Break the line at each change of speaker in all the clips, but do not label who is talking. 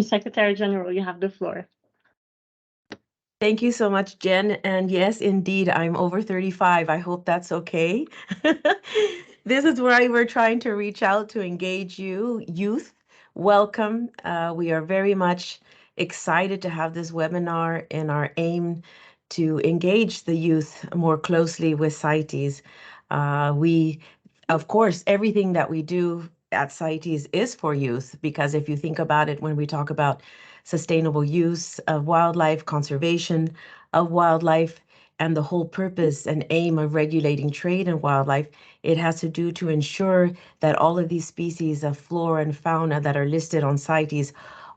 Secretary General, you have the floor.
Thank you so much, Jen. And yes, indeed, I'm over 35. I hope that's okay. This is why we're trying to reach out to engage you, youth. Welcome. We are very much excited to have this webinar in our aim to engage the youth more closely with CITES. Of course, everything that we do at CITES is for youth, because if you think about it, when we talk about sustainable use of wildlife, conservation of wildlife, and the whole purpose and aim of regulating trade in wildlife, it has to do to ensure that all of these species of flora and fauna that are listed on CITES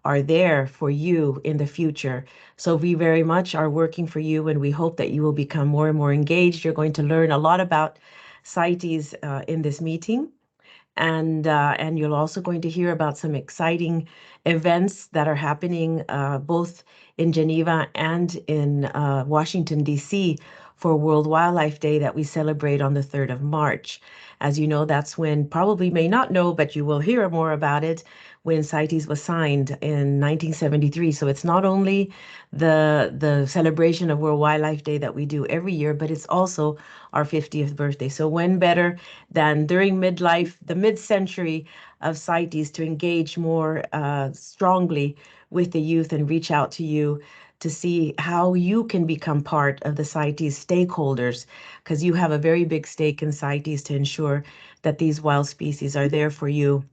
are there for you in the future. So we very much are working for you, and we hope that you will become more and more engaged. You're going to learn a lot about CITES in this meeting. And you're also going to hear about some exciting events that are happening both in Geneva and in Washington, D.C. for World Wildlife Day that we celebrate on the 3rd of March. As you know, that's when, probably may not know, but you will hear more about it, when CITES was signed in 1973. So it's not only the celebration of World Wildlife Day that we do every year, but it's also our 50th birthday. So when better than during the mid-century of CITES, to engage more strongly with the youth and reach out to you to see how you can become part of the CITES stakeholders, because you have a very big stake in CITES to ensure that these wild species are there for you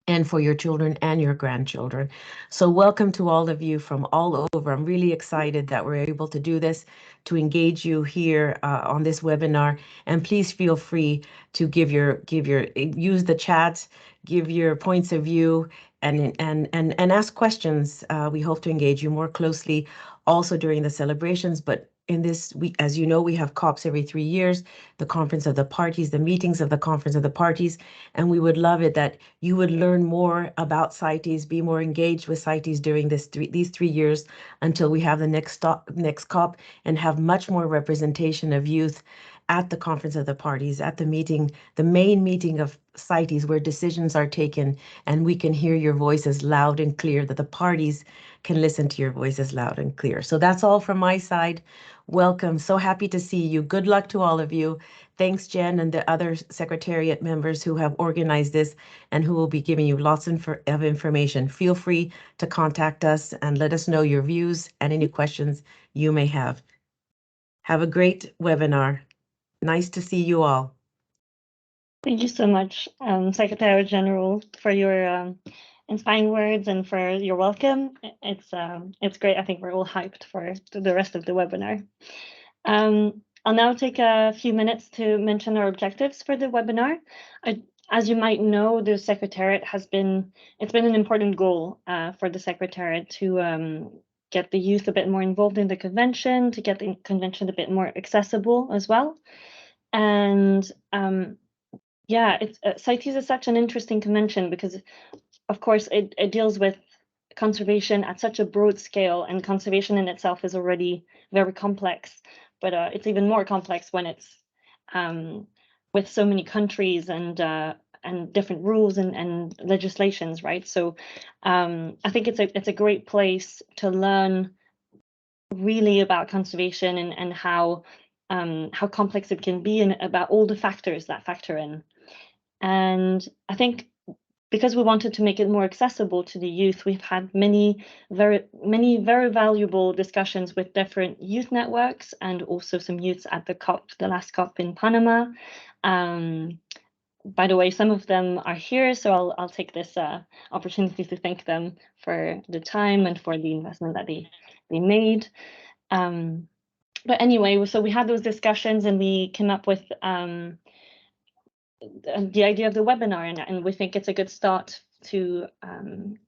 and for your children and your grandchildren. So welcome to all of you from all over. I'm really excited that we're able to do this, to engage you here on this webinar. And please feel free to use the chat, give your points of view, and ask questions. We hope to engage you more closely also during the celebrations, but in this week, as you know, we have COPs every 3 years, the Conference of the Parties, the meetings of the Conference of the Parties, and we would love it that you would learn more about CITES, be more engaged with CITES during these 3 years until we have the next COP, and have much more representation of youth at the Conference of the Parties, at the meeting, the main meeting of CITES, where decisions are taken, and we can hear your voices loud and clear, that the parties can listen to your voices loud and clear. So that's all from my side. Welcome. So happy to see you. Good luck to all of you. Thanks, Jen, and the other Secretariat members who have organized this and who will be giving you lots of information. Feel free to contact us and let us know your views and any questions you may have. Have a great webinar. Nice to see you all.
Thank you so much, Secretary General, for your inspiring words and for your welcome. It's great. I think we're all hyped for the rest of the webinar. I'll now take a few minutes to mention our objectives for the webinar. As you might know, the Secretariat it's been an important goal for the Secretariat to get the youth a bit more involved in the convention, to get the convention a bit more accessible as well. And yeah, CITES is such an interesting convention because, of course, it deals with conservation at such a broad scale, and conservation in itself is already very complex, but it's even more complex when it's with so many countries and different rules and legislations, right? So I think it's a great place to learn really about conservation and how complex it can be, and about all the factors that factor in. And I think because we wanted to make it more accessible to the youth, we've had many very valuable discussions with different youth networks, and also some youths at the last COP in Panama. By the way, some of them are here, so I'll take this opportunity to thank them for the time and for the investment that they made. But anyway, so we had those discussions and we came up with the idea of the webinar, and we think it's a good start to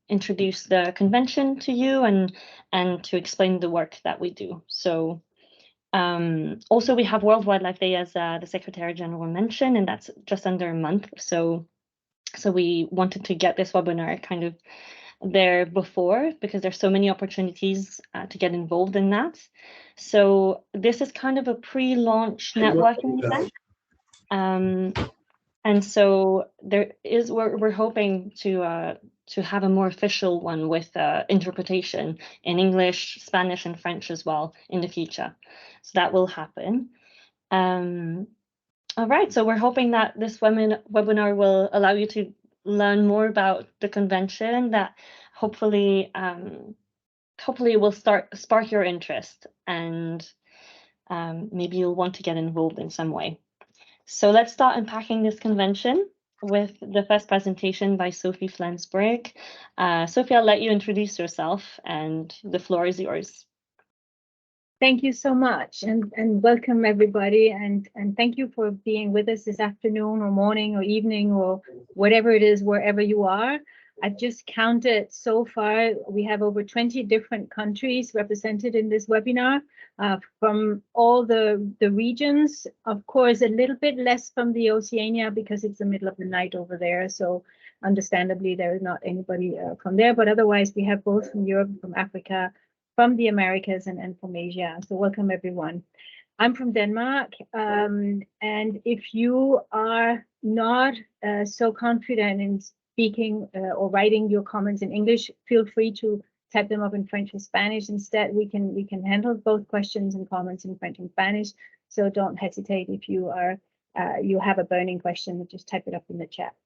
introduce the convention to you and to explain the work that we do. So also we have World Wildlife Day, as the Secretary General mentioned, and that's just under a month. So we wanted to get this webinar kind of there before, because there's so many opportunities to get involved in that. So this is kind of a pre-launch networking event. And so we're hoping to have a more official one with interpretation in English, Spanish, and French as well in the future. So that will happen. All right, so we're hoping that this webinar will allow you to learn more about the convention, that hopefully will spark your interest, and maybe you'll want to get involved in some way. So let's start unpacking this convention with the first presentation by Sophie Flensburg. Sophie, I'll let you introduce yourself, and the floor is yours.
Thank you so much, and welcome everybody, and thank you for being with us this afternoon or morning or evening or whatever it is, wherever you are. I've just counted so far, we have over 20 different countries represented in this webinar from all the regions. Of course, a little bit less from the Oceania because it's the middle of the night over there. So understandably, there is not anybody from there, but otherwise we have both from Europe, from Africa, from the Americas, and from Asia. So welcome everyone. I'm from Denmark, and if you are not so confident in speaking or writing your comments in English, feel free to type them up in French or Spanish. Instead, we can handle both questions and comments in French and Spanish. So don't hesitate if you have a burning question, just type it up in the chat.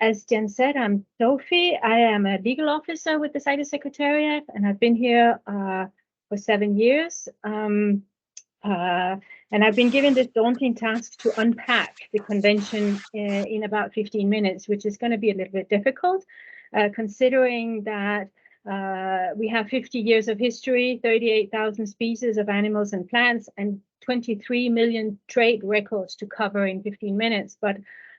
As Jen said, I'm Sophie. I am a legal officer with the CITES Secretariat, and I've been here for 7 years. And I've been given this daunting task to unpack the convention in about 15 minutes, which is going to be a little bit difficult, considering that we have 50 years of history, 38,000 species of animals and plants, and 23 million trade records to cover in 15 minutes. But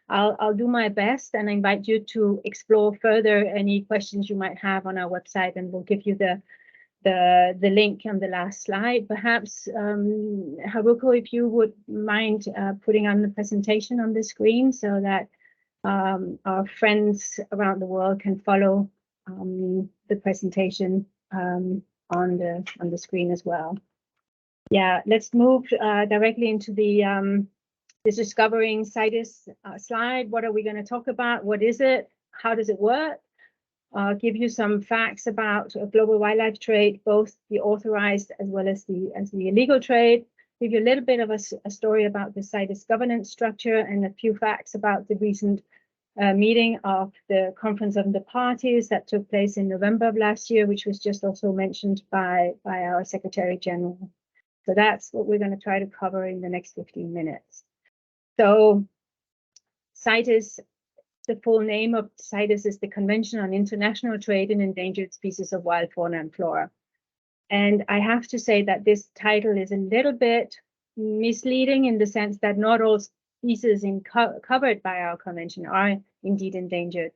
I'll do my best and invite you to explore further any questions you might have on our website, and we'll give you the link on the last slide. Perhaps, Haruko, if you would mind putting on the presentation on the screen so that our friends around the world can follow the presentation on the screen as well. Yeah, let's move directly into the Discovering CITES slide. What are we going to talk about? What is it? How does it work? Give you some facts about global wildlife trade, both the authorized as well as the illegal trade. Give you a little bit of a story about the CITES governance structure, and a few facts about the recent meeting of the Conference of the Parties that took place in November of last year, which was just also mentioned by our Secretary General. So that's what we're going to try to cover in the next 15 minutes. So CITES, the full name of CITES is the Convention on International Trade in Endangered Species of Wild Fauna and Flora. And I have to say that this title is a little bit misleading in the sense that not all species covered by our convention are indeed endangered,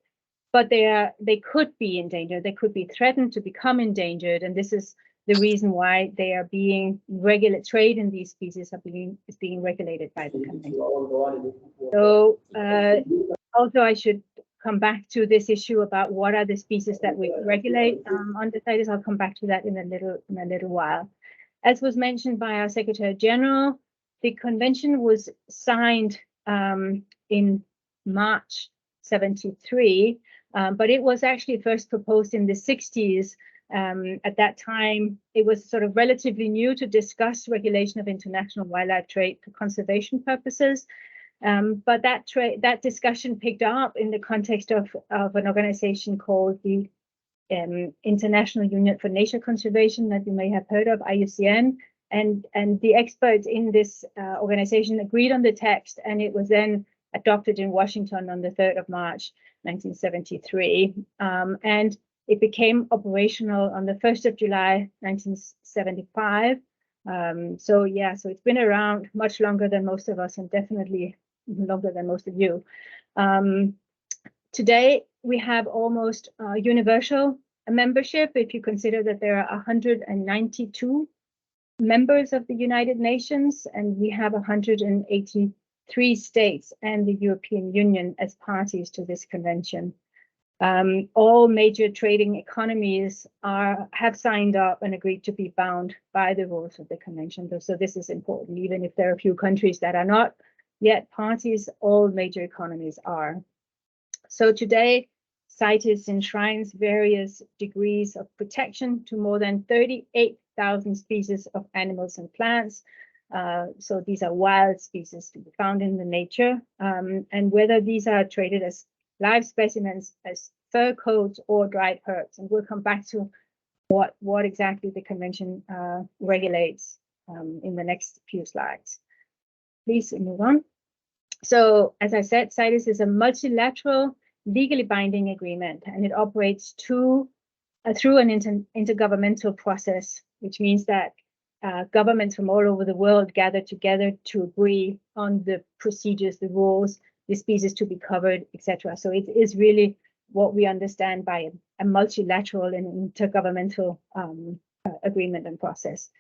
but they could be endangered. They could be threatened to become endangered, and this is the reason why they are being regulated. Trade in these species is being regulated by the convention. So also I should come back to this issue about what are the species that we regulate under CITES. I'll come back to that in a little while. As was mentioned by our Secretary General, the convention was signed in March 73, but it was actually first proposed in the 60s. At that time, it was sort of relatively new to discuss regulation of international wildlife trade for conservation purposes. But that discussion picked up in the context of an organization called the International Union for Nature Conservation, that you may have heard of, IUCN. And the experts in this organization agreed on the text, and it was then adopted in Washington on the 3rd of March, 1973. And it became operational on the 1st of July, 1975. So it's been around much longer than most of us, and definitely longer than most of you. Today, we have almost universal membership, if you consider that there are 192 members of the United Nations, and we have 183 states and the European Union as parties to this convention. All major trading economies have signed up and agreed to be bound by the rules of the convention. So this is important, even if there are a few countries that are not yet parties all major economies are. So today, CITES enshrines various degrees of protection to more than 38,000 species of animals and plants. So these are wild species to be found in the nature, and whether these are traded as live specimens, as fur coats, or dried herbs. And we'll come back to what exactly the convention regulates in the next few slides. Please move on. So, as I said, CITES is a multilateral, legally binding agreement, and it operates through an intergovernmental process, which means that governments from all over the world gather together to agree on the procedures, the rules, the species to be covered, etc. So it is really what we understand by a multilateral and intergovernmental agreement and process.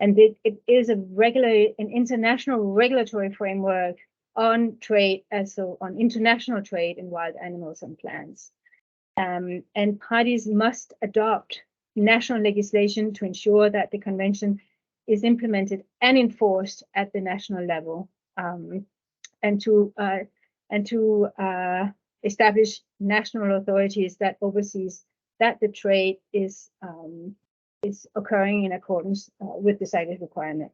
And it is an international regulatory framework on trade, also on international trade in wild animals and plants. And parties must adopt national legislation to ensure that the convention is implemented and enforced at the national level, and to establish national authorities that oversees that the trade is occurring in accordance with the CITES requirement.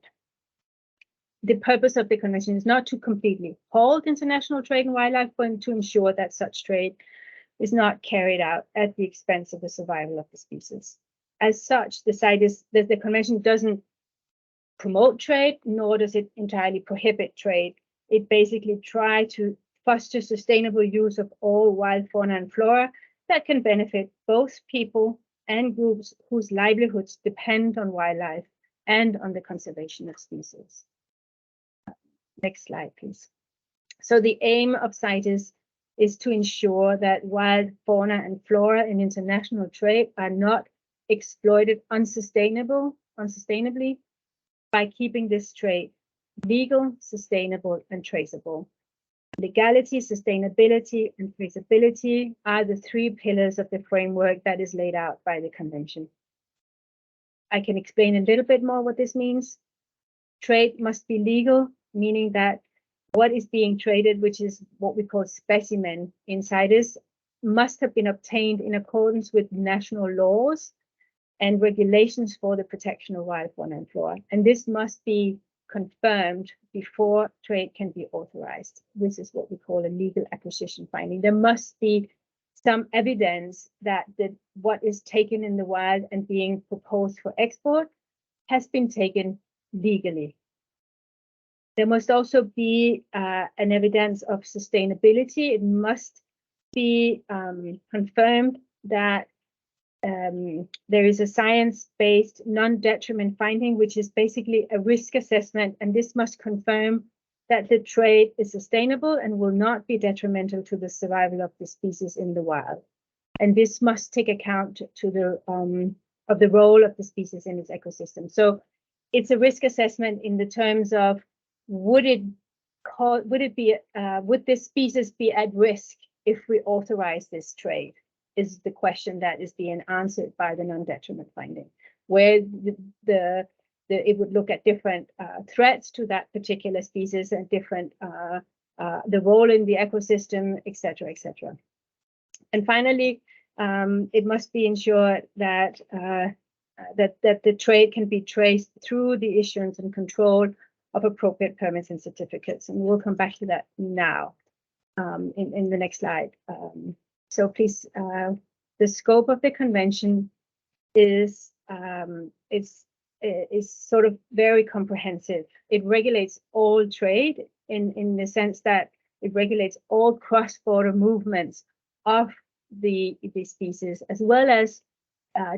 The purpose of the convention is not to completely halt international trade in wildlife, but to ensure that such trade is not carried out at the expense of the survival of the species. As such, the convention doesn't promote trade, nor does it entirely prohibit trade. It basically tries to foster sustainable use of all wild fauna and flora that can benefit both people and groups whose livelihoods depend on wildlife and on the conservation of species. Next slide, please. So the aim of CITES is to ensure that wild fauna and flora in international trade are not exploited unsustainably by keeping this trade legal, sustainable, and traceable. Legality, sustainability, and traceability are the three pillars of the framework that is laid out by the convention. I can explain a little bit more what this means. Trade must be legal, meaning that what is being traded, which is what we call specimen in CITES, must have been obtained in accordance with national laws and regulations for the protection of wild fauna and flora. And this must be confirmed before trade can be authorized. This is what we call a legal acquisition finding. There must be some evidence that what is taken in the wild and being proposed for export has been taken legally. There must also be an evidence of sustainability. It must be confirmed that there is a science-based non-detriment finding, which is basically a risk assessment, and this must confirm that the trade is sustainable and will not be detrimental to the survival of the species in the wild. And this must take account to the role of the species in its ecosystem. So it's a risk assessment in the terms of would this species be at risk if we authorize this trade? Is the question that is being answered by the non-detriment finding, where it would look at different threats to that particular species and different the role in the ecosystem, etc., etc. And finally, it must be ensured that that the trade can be traced through the issuance and control of appropriate permits and certificates, and we'll come back to that now in the next slide. So please, the scope of the convention is sort of very comprehensive. It regulates all trade in the sense that it regulates all cross-border movements of the species, as well as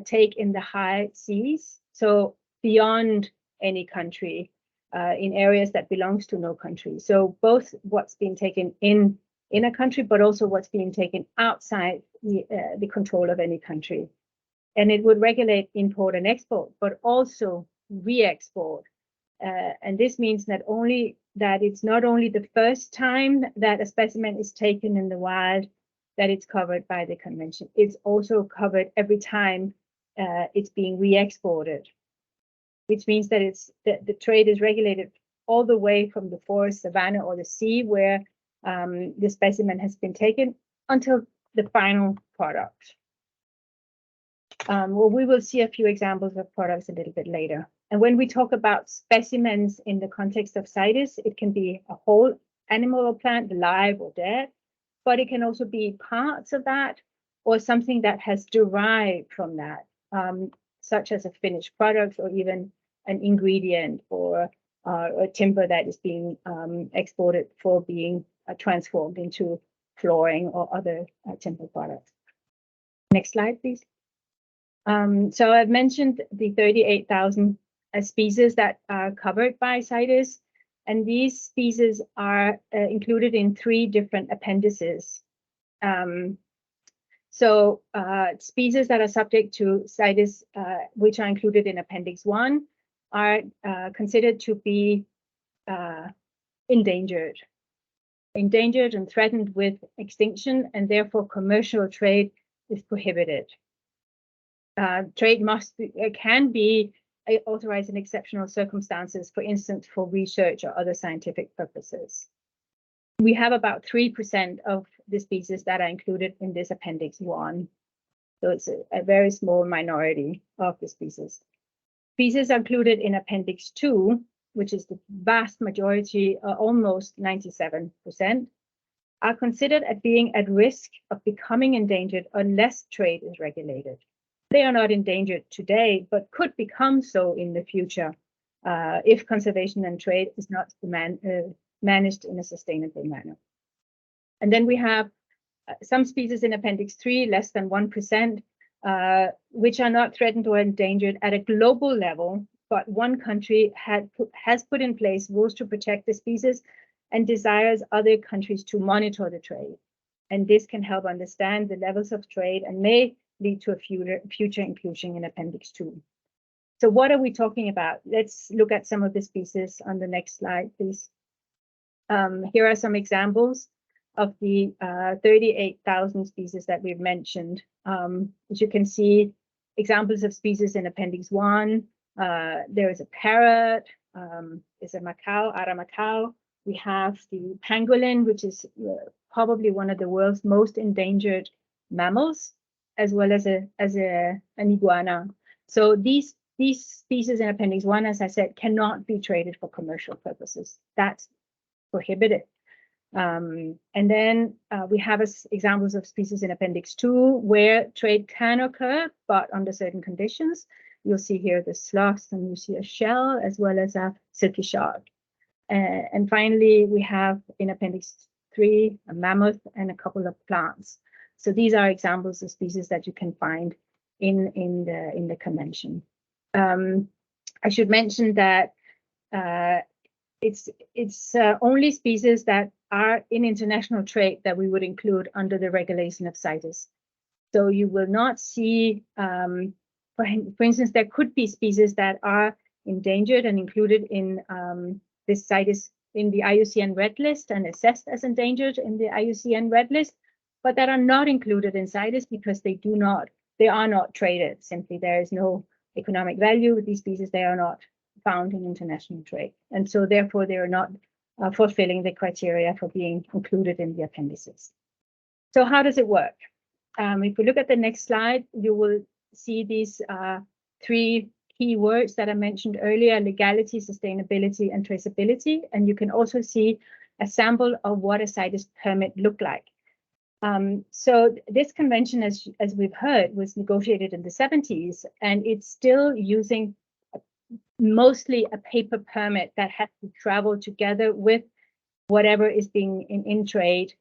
take in the high seas, so beyond any country, in areas that belongs to no country. So both what's being taken in a country, but also what's being taken outside the control of any country. And it would regulate import and export, but also re-export. And this means that it's not only the first time that a specimen is taken in the wild that it's covered by the convention. It's also covered every time it's being re-exported, which means that the trade is regulated all the way from the forest, savanna, or the sea where the specimen has been taken until the final product. Well, we will see a few examples of products a little bit later. And when we talk about specimens in the context of CITES, it can be a whole animal or plant, live or dead, but it can also be parts of that or something that has derived from that, such as a finished product or even an ingredient or a timber that is being exported for being transformed into flooring or other timber products. Next slide, please. So I've mentioned the 38,000 species that are covered by CITES, and these species are included in 3 different appendices. Species that are subject to CITES, which are included in Appendix 1, are considered to be endangered and threatened with extinction, and therefore commercial trade is prohibited. Trade can be authorized in exceptional circumstances, for instance, for research or other scientific purposes. We have about 3% of the species that are included in this Appendix 1. So it's a very small minority of the species. Species included in Appendix 2, which is the vast majority, almost 97%, are considered as being at risk of becoming endangered unless trade is regulated. They are not endangered today, but could become so in the future if conservation and trade is not managed in a sustainable manner. And then we have some species in Appendix 3, less than 1%, which are not threatened or endangered at a global level, but one country has put in place rules to protect the species and desires other countries to monitor the trade. And this can help understand the levels of trade and may lead to a future inclusion in Appendix 2. So what are we talking about? Let's look at some of the species on the next slide, please. Here are some examples of the 38,000 species that we've mentioned. As you can see, examples of species in Appendix 1. There is a parrot, there's a macaw, ara macaw. We have the pangolin, which is probably one of the world's most endangered mammals, as well as an iguana. So these species in Appendix 1, as I said, cannot be traded for commercial purposes. That's prohibited. And then we have examples of species in Appendix 2 where trade can occur, but under certain conditions. You'll see here the sloth, and you see a shell, as well as a silky shark. And finally, we have in Appendix 3 a mammoth and a couple of plants. So these are examples of species that you can find in the convention. I should mention that it's only species that are in international trade that we would include under the regulation of CITES. So you will not see, for instance, there could be species that are endangered and included in this CITES in the IUCN Red List and assessed as endangered in the IUCN Red List, but that are not included in CITES because they are not traded. Simply, there is no economic value with these species. They are not found in international trade. And so therefore, they are not fulfilling the criteria for being included in the appendices. So how does it work? If we look at the next slide, you will see these 3 key words that I mentioned earlier: legality, sustainability, and traceability. And you can also see a sample of what a CITES permit looked like. So this convention, as we've heard, was negotiated in the 70s, and it's still using mostly a paper permit that has to travel together with whatever is being in trade,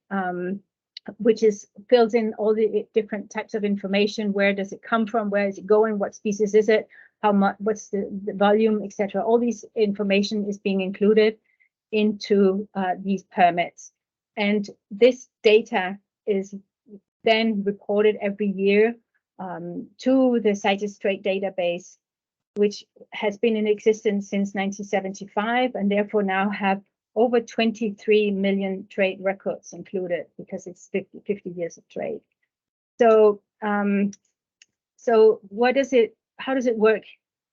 which fills in all the different types of information. Where does it come from? Where is it going? What species is it? How much? What's the volume, etc. All these information is being included into these permits, and this data is then reported every year to the CITES Trade Database, which has been in existence since 1975, and therefore now have over 23 million trade records included, because it's 50 years of trade. So, how does it work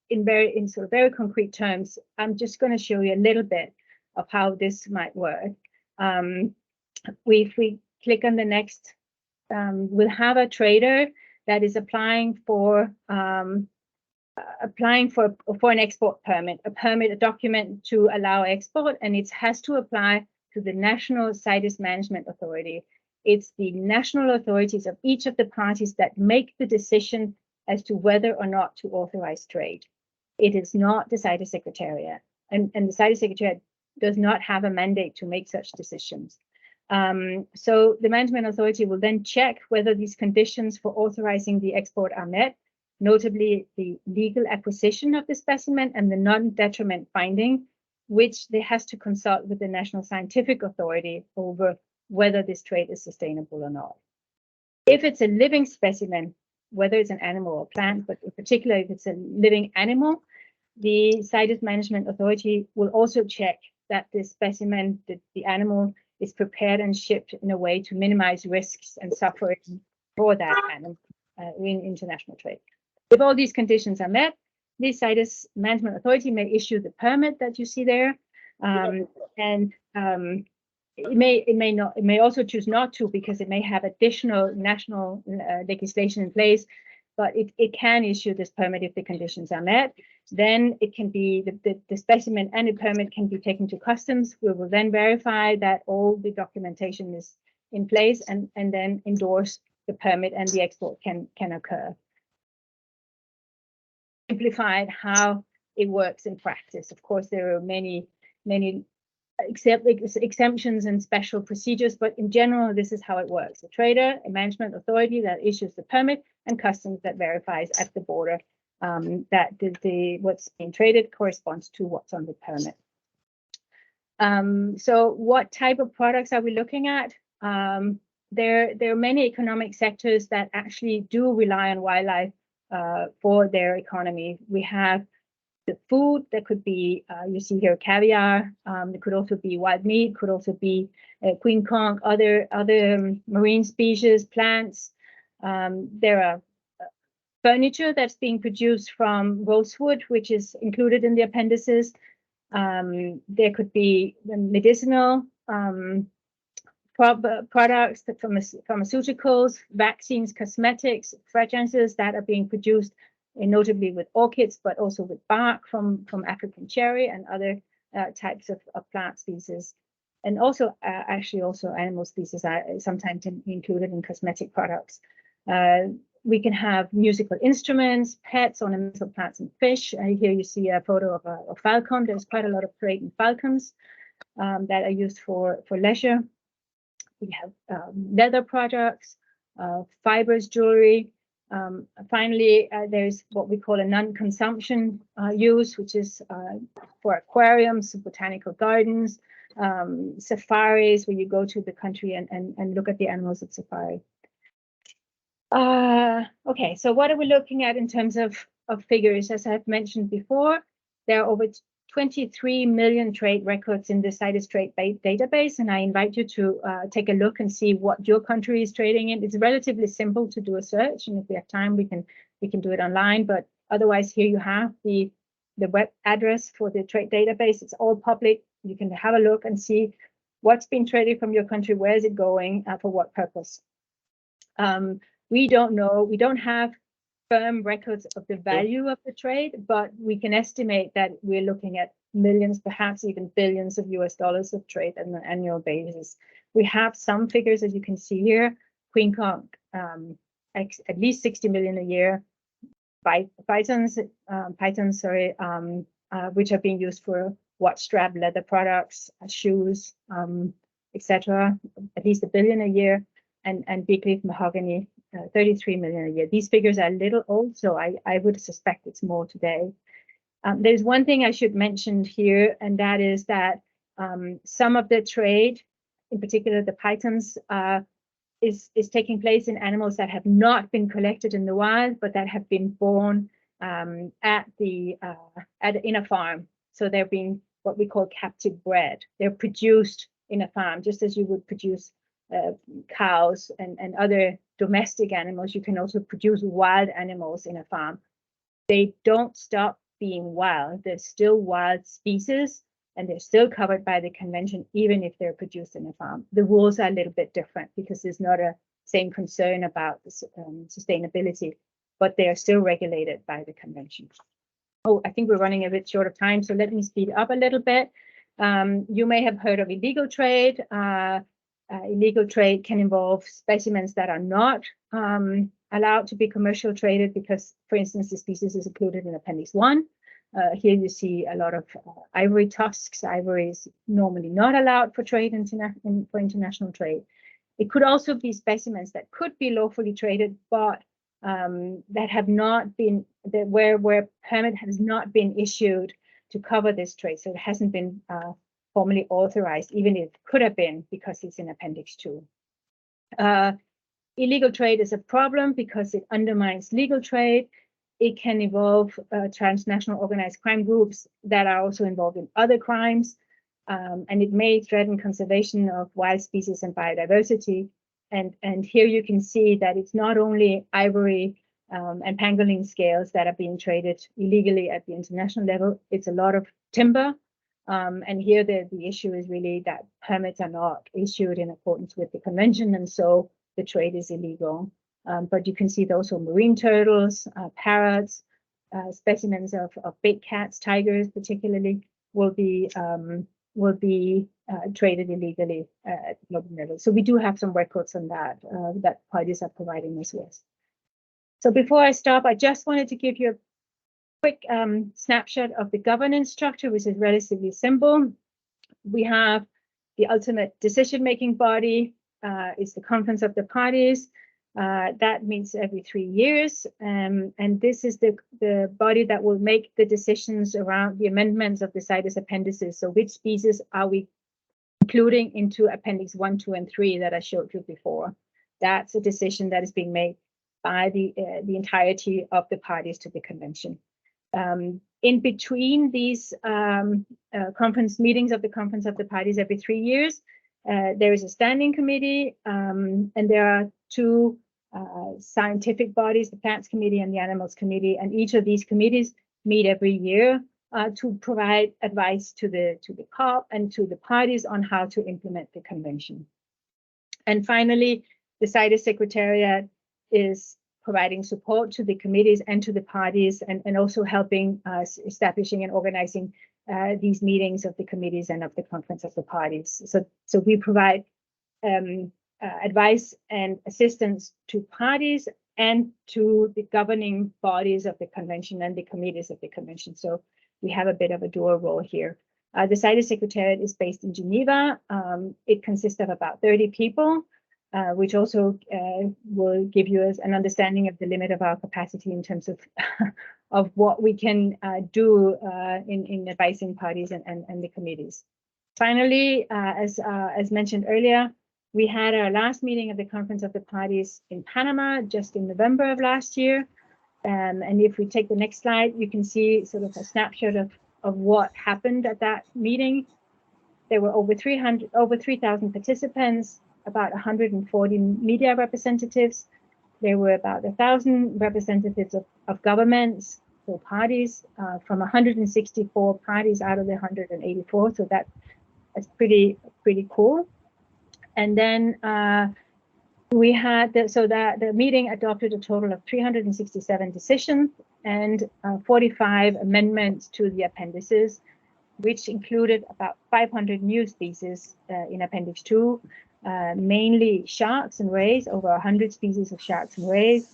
in sort of very concrete terms? I'm just going to show you a little bit. of how this might work. If we click on the next, we'll have a trader that is applying for an export permit, a document to allow export, and it has to apply to the National CITES Management Authority. It's the national authorities of each of the parties that make the decision as to whether or not to authorize trade. It is not the CITES Secretariat, and the CITES Secretariat does not have a mandate to make such decisions. So the management authority will then check whether these conditions for authorizing the export are met, notably the legal acquisition of the specimen and the non-detriment finding, which they has to consult with the National Scientific Authority over whether this trade is sustainable or not. If it's a living specimen, whether it's an animal or plant, but in particular if it's a living animal, the CITES Management Authority will also check that the specimen, the animal, is prepared and shipped in a way to minimize risks and suffering for that animal in international trade. If all these conditions are met, the CITES Management Authority may issue the permit that you see there, it may also choose not to, because it may have additional national legislation in place, but it can issue this permit if the conditions are met. Then it can be the specimen and the permit can be taken to customs. We will then verify that all the documentation is in place and then endorse the permit, and the export can occur. Simplified how it works in practice. Of course, there are many exemptions and special procedures, but in general, this is how it works. A trader, a management authority that issues the permit, and customs that verifies at the border that what's being traded corresponds to what's on the permit. So what type of products are we looking at? There are many economic sectors that actually do rely on wildlife for their economy. We have the food that could be, you see here, caviar. It could also be wild meat, could also be queen conch, other marine species, plants. There are furniture that's being produced from rosewood, which is included in the appendices. There could be medicinal products, pharmaceuticals, vaccines, cosmetics, fragrances that are being produced, notably with orchids, but also with bark from African cherry and other types of plant species. And also, actually, also animal species are sometimes included in cosmetic products. We can have musical instruments, pets, ornamental plants, and fish. Here you see a photo of a falcon. There's quite a lot of trade in falcons that are used for leisure. We have leather products, fibers, jewelry. Finally, there's what we call a non-consumption use, which is for aquariums, botanical gardens, safaris, where you go to the country and look at the animals at safari. Okay, so what are we looking at in terms of figures? As I've mentioned before, there are over 23 million trade records in the CITES trade database, and I invite you to take a look and see what your country is trading in. It's relatively simple to do a search, and if we have time, we can do it online. But otherwise, here you have the web address for the trade database. It's all public. You can have a look and see what's been traded from your country, where is it going, for what purpose. We don't know. We don't have firm records of the value of the trade, but we can estimate that we're looking at millions, perhaps even billions of US dollars of trade on an annual basis. We have some figures, as you can see here. Queen conch, at least 60 million a year. Pythons, which are being used for watch strap, leather products, shoes, etc. At least $1 billion a year, and big leaf mahogany, 33 million a year. These figures are a little old, so I would suspect it's more today. There's one thing I should mention here, and that is that some of the trade, in particular the pythons, is taking place in animals that have not been collected in the wild, but that have been born in a farm. So they're being what we call captive bred. They're produced in a farm, just as you would produce cows and other domestic animals. You can also produce wild animals in a farm. They don't stop being wild. They're still wild species, and they're still covered by the convention, even if they're produced in a farm. The rules are a little bit different because there's not a same concern about sustainability, but they are still regulated by the convention. Oh, I think we're running a bit short of time, so let me speed up a little bit. You may have heard of illegal trade. Illegal trade can involve specimens that are not allowed to be commercial traded because, for instance, the species is included in Appendix 1. Here you see a lot of ivory tusks. Ivory is normally not allowed for trade for international trade. It could also be specimens that could be lawfully traded, but that have not been, where permit has not been issued to cover this trade. So it hasn't been formally authorized, even if it could have been because it's in Appendix 2. Illegal trade is a problem because it undermines legal trade. It can involve transnational organized crime groups that are also involved in other crimes, and it may threaten conservation of wild species and biodiversity. And here you can see that it's not only ivory and pangolin scales that are being traded illegally at the international level, it's a lot of timber. And here the issue is really that permits are not issued in accordance with the convention, and so the trade is illegal. But you can see also marine turtles, parrots, specimens of big cats, tigers particularly, will be traded illegally at the global level. So we do have some records on that that parties are providing us with. So before I stop, I just wanted to give you a quick snapshot of the governance structure, which is relatively simple. We have the ultimate decision-making body, is the Conference of the Parties. That meets every 3 years, and this is the body that will make the decisions around the amendments of the CITES appendices. So which species are we including into Appendix 1, 2, and 3 that I showed you before? That's a decision that is being made by the entirety of the parties to the convention. In between these conference meetings of the Conference of the Parties every 3 years, there is a standing committee, and there are two scientific bodies, the Plants Committee and the Animals Committee, and each of these committees meet every year to provide advice to the COP and to the parties on how to implement the convention. And finally, the CITES Secretariat is providing support to the committees and to the parties, and also helping us establishing and organizing these meetings of the committees and of the Conference of the Parties. So we provide advice and assistance to parties and to the governing bodies of the convention and the committees of the convention. So we have a bit of a dual role here. The CITES Secretariat is based in Geneva. It consists of about 30 people, which also will give you an understanding of the limit of our capacity in terms of of what we can do in advising parties and the committees. Finally, as mentioned earlier, we had our last meeting of the Conference of the Parties in Panama just in November of last year. And if we take the next slide, you can see sort of a snapshot of what happened at that meeting. There were over 3,000 participants, about 140 media representatives. There were about 1,000 representatives of governments, so parties, from 164 parties out of the 184. So that's pretty cool. And then we had the meeting adopted a total of 367 decisions and 45 amendments to the appendices, which included about 500 new species in Appendix 2, mainly sharks and rays, over 100 species of sharks and rays,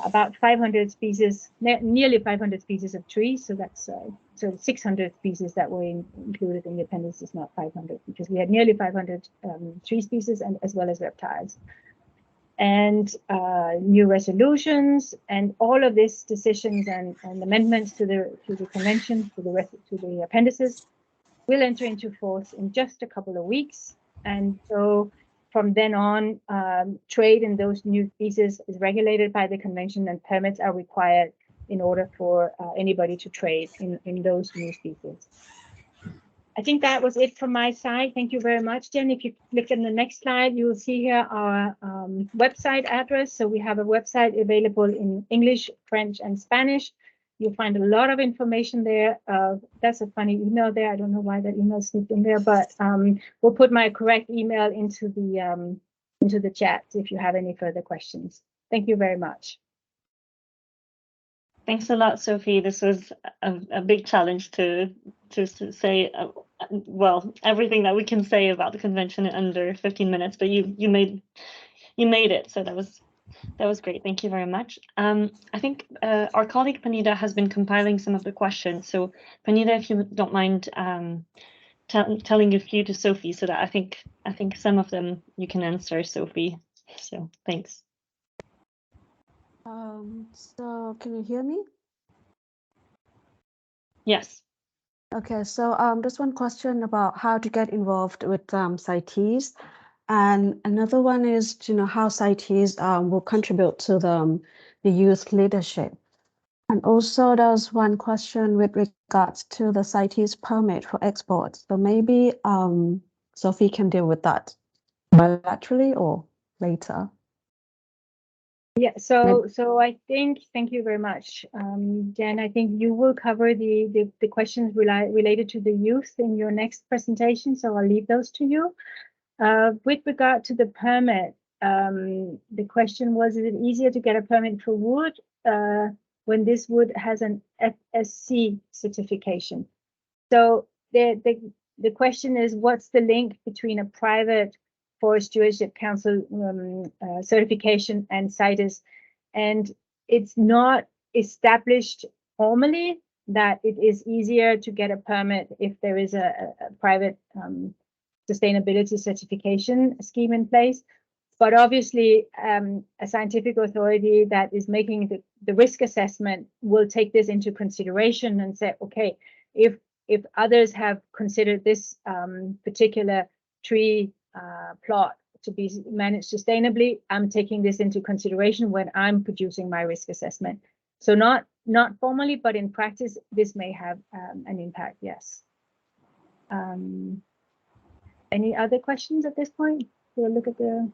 about 500 species, nearly 500 species of trees. So that's so 600 species that were included in the appendices, not 500, because we had nearly 500 tree species and as well as reptiles. And new resolutions, and all of these decisions and amendments to the convention, to the appendices, will enter into force in just a couple of weeks. And so from then on, trade in those new species is regulated by the convention, and permits are required in order for anybody to trade in those new species. I think that was it from my side. Thank you very much, Jen. If you look at the next slide, you will see here our website address. So we have a website available in English, French, and Spanish. You'll find a lot of information there. That's a funny email there. I don't know why that email slipped in there, but we'll put my correct email into the chat if you have any further questions. Thank you very much.
Thanks a lot, Sophie. This was a big challenge to say, well, everything that we can say about the convention in under 15 minutes, but you made it, so that was great. Thank you very much. I think our colleague Panida has been compiling some of the questions. So Panida, if you don't mind telling a few to Sophie, so that I think some of them you can answer, Sophie. So thanks.
So can you hear me?
Yes.
Okay, so there's one question about how to get involved with CITES, and another one is, how CITES will contribute to the youth leadership. And also there's one question with regards to the CITES permit for exports. So maybe Sophie can deal with that bilaterally or later.
Yeah, so thank you very much, Jen. I think you will cover the questions related to the youth in your next presentation, so I'll leave those to you. With regard to the permit, the question was, is it easier to get a permit for wood when this wood has an FSC certification? So the question is, what's the link between a private Forest Stewardship Council certification and CITES? And it's not established formally that it is easier to get a permit if there is a private sustainability certification scheme in place. But obviously, a scientific authority that is making the risk assessment will take this into consideration and say, okay, if others have considered this particular tree plot to be managed sustainably, I'm taking this into consideration when I'm producing my risk assessment. So not formally, but in practice, this may have an impact, yes. Any other questions at this point? We'll look at the...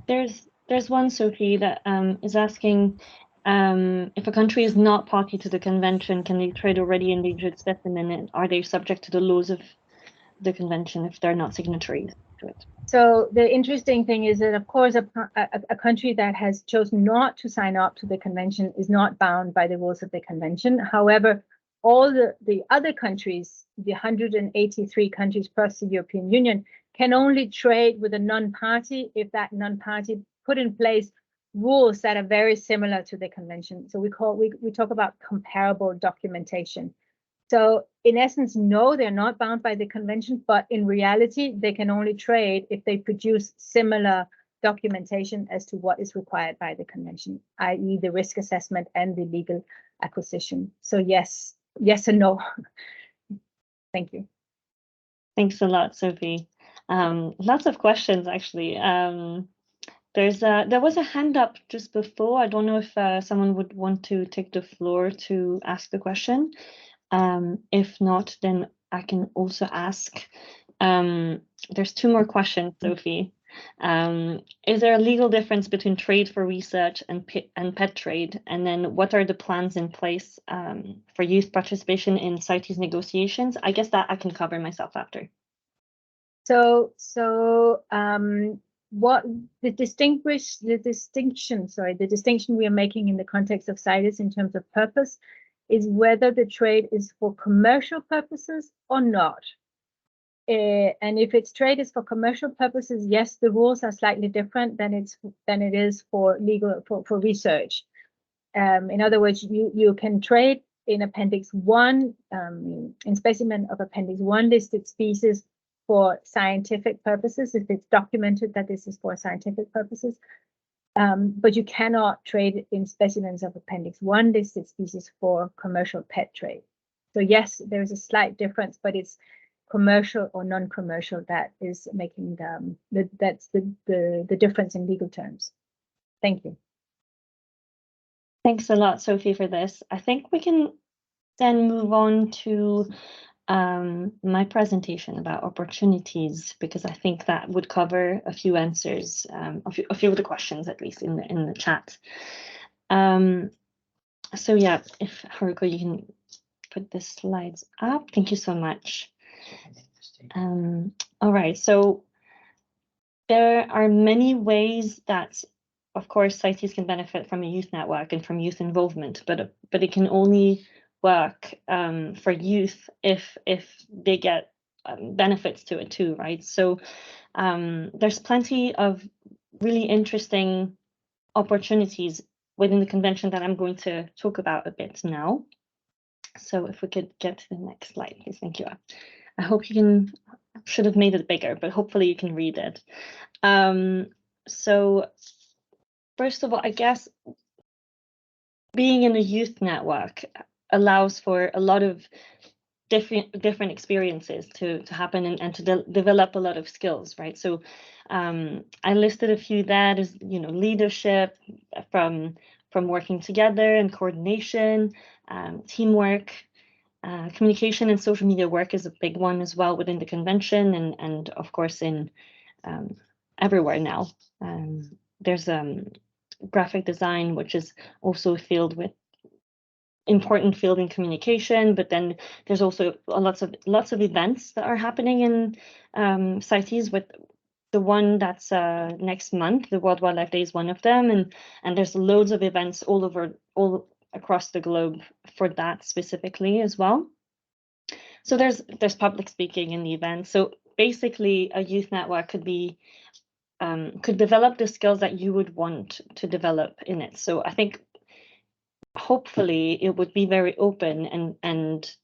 There's one, Sophie, that is asking if a country is not party to the convention, can they trade already endangered specimen, and are they subject to the laws of the convention if they're not signatories to it?
So the interesting thing is that, of course, a country that has chosen not to sign up to the convention is not bound by the rules of the convention. However, all the other countries, the 183 countries plus the European Union, can only trade with a non-party if that non-party put in place rules that are very similar to the convention. So we talk about comparable documentation. So in essence, no, they're not bound by the convention, but in reality, they can only trade if they produce similar documentation as to what is required by the convention, i.e. the risk assessment and the legal acquisition. So yes and no. Thank you.
Thanks a lot, Sophie. Lots of questions, actually. There was a hand up just before. I don't know if someone would want to take the floor to ask the question. If not, then I can also ask. There's two more questions, Sophie. Is there a legal difference between trade for research and pet trade? And then what are the plans in place for youth participation in CITES negotiations? I guess that I can cover myself after.
So what the distinction we are making in the context of CITES in terms of purpose is whether the trade is for commercial purposes or not. And if its trade is for commercial purposes, yes, the rules are slightly different than it is for research. In other words, you can trade in Appendix 1, in specimen of Appendix 1 listed species for scientific purposes, if it's documented that this is for scientific purposes. But you cannot trade in specimens of Appendix 1 listed species for commercial pet trade. So yes, there's a slight difference, but it's commercial or non-commercial that is making that's the difference in legal terms. Thank you.
Thanks a lot, Sophie, for this. I think we can then move on to my presentation about opportunities, because I think that would cover a few answers, a few of the questions, at least in the chat. So yeah, if Haruko, you can put the slides up. Thank you so much. All right, so there are many ways that, of course, CITES can benefit from a youth network and from youth involvement, but it can only work for youth if they get benefits to it too, right? So there's plenty of really interesting opportunities within the convention that I'm going to talk about a bit now. So if we could get to the next slide, please. Thank you. I hope you can, should have made it bigger, but hopefully you can read it. So first of all, I guess being in a youth network allows for a lot of different experiences to happen and to develop a lot of skills, right? So I listed a few that is, you know, leadership from working together and coordination, teamwork, communication and social media work is a big one as well within the convention and of course in everywhere now. There's graphic design, which is also a field with important field in communication, but then there's also lots of events that are happening in CITES. With the one that's next month, the World Wildlife Day is one of them, and there's loads of events all across the globe for that specifically as well. So there's public speaking in the event. So basically, a youth network could be could develop the skills that you would want to develop in it. So I think hopefully it would be very open and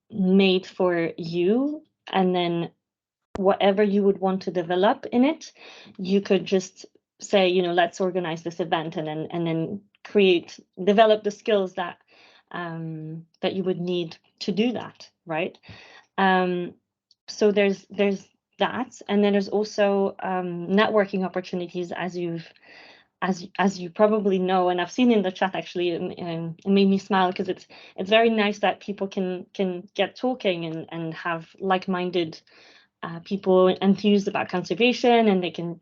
made for you, and then whatever you would want to develop in it, you could just say, you know, let's organize this event and then develop the skills that that you would need to do that, right? So there's that, and then there's also networking opportunities, as you probably know, and I've seen in the chat actually, it made me smile because it's very nice that people can get talking and have like-minded people enthused about conservation, and they can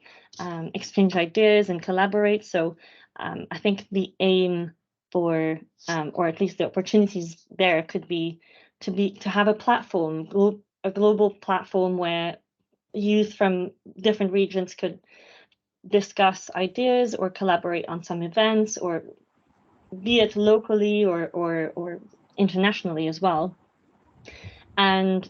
exchange ideas and collaborate. So I think the aim for, or at least the opportunities there could be to have a platform, a global platform where youth from different regions could discuss ideas or collaborate on some events, or be it locally or internationally as well. And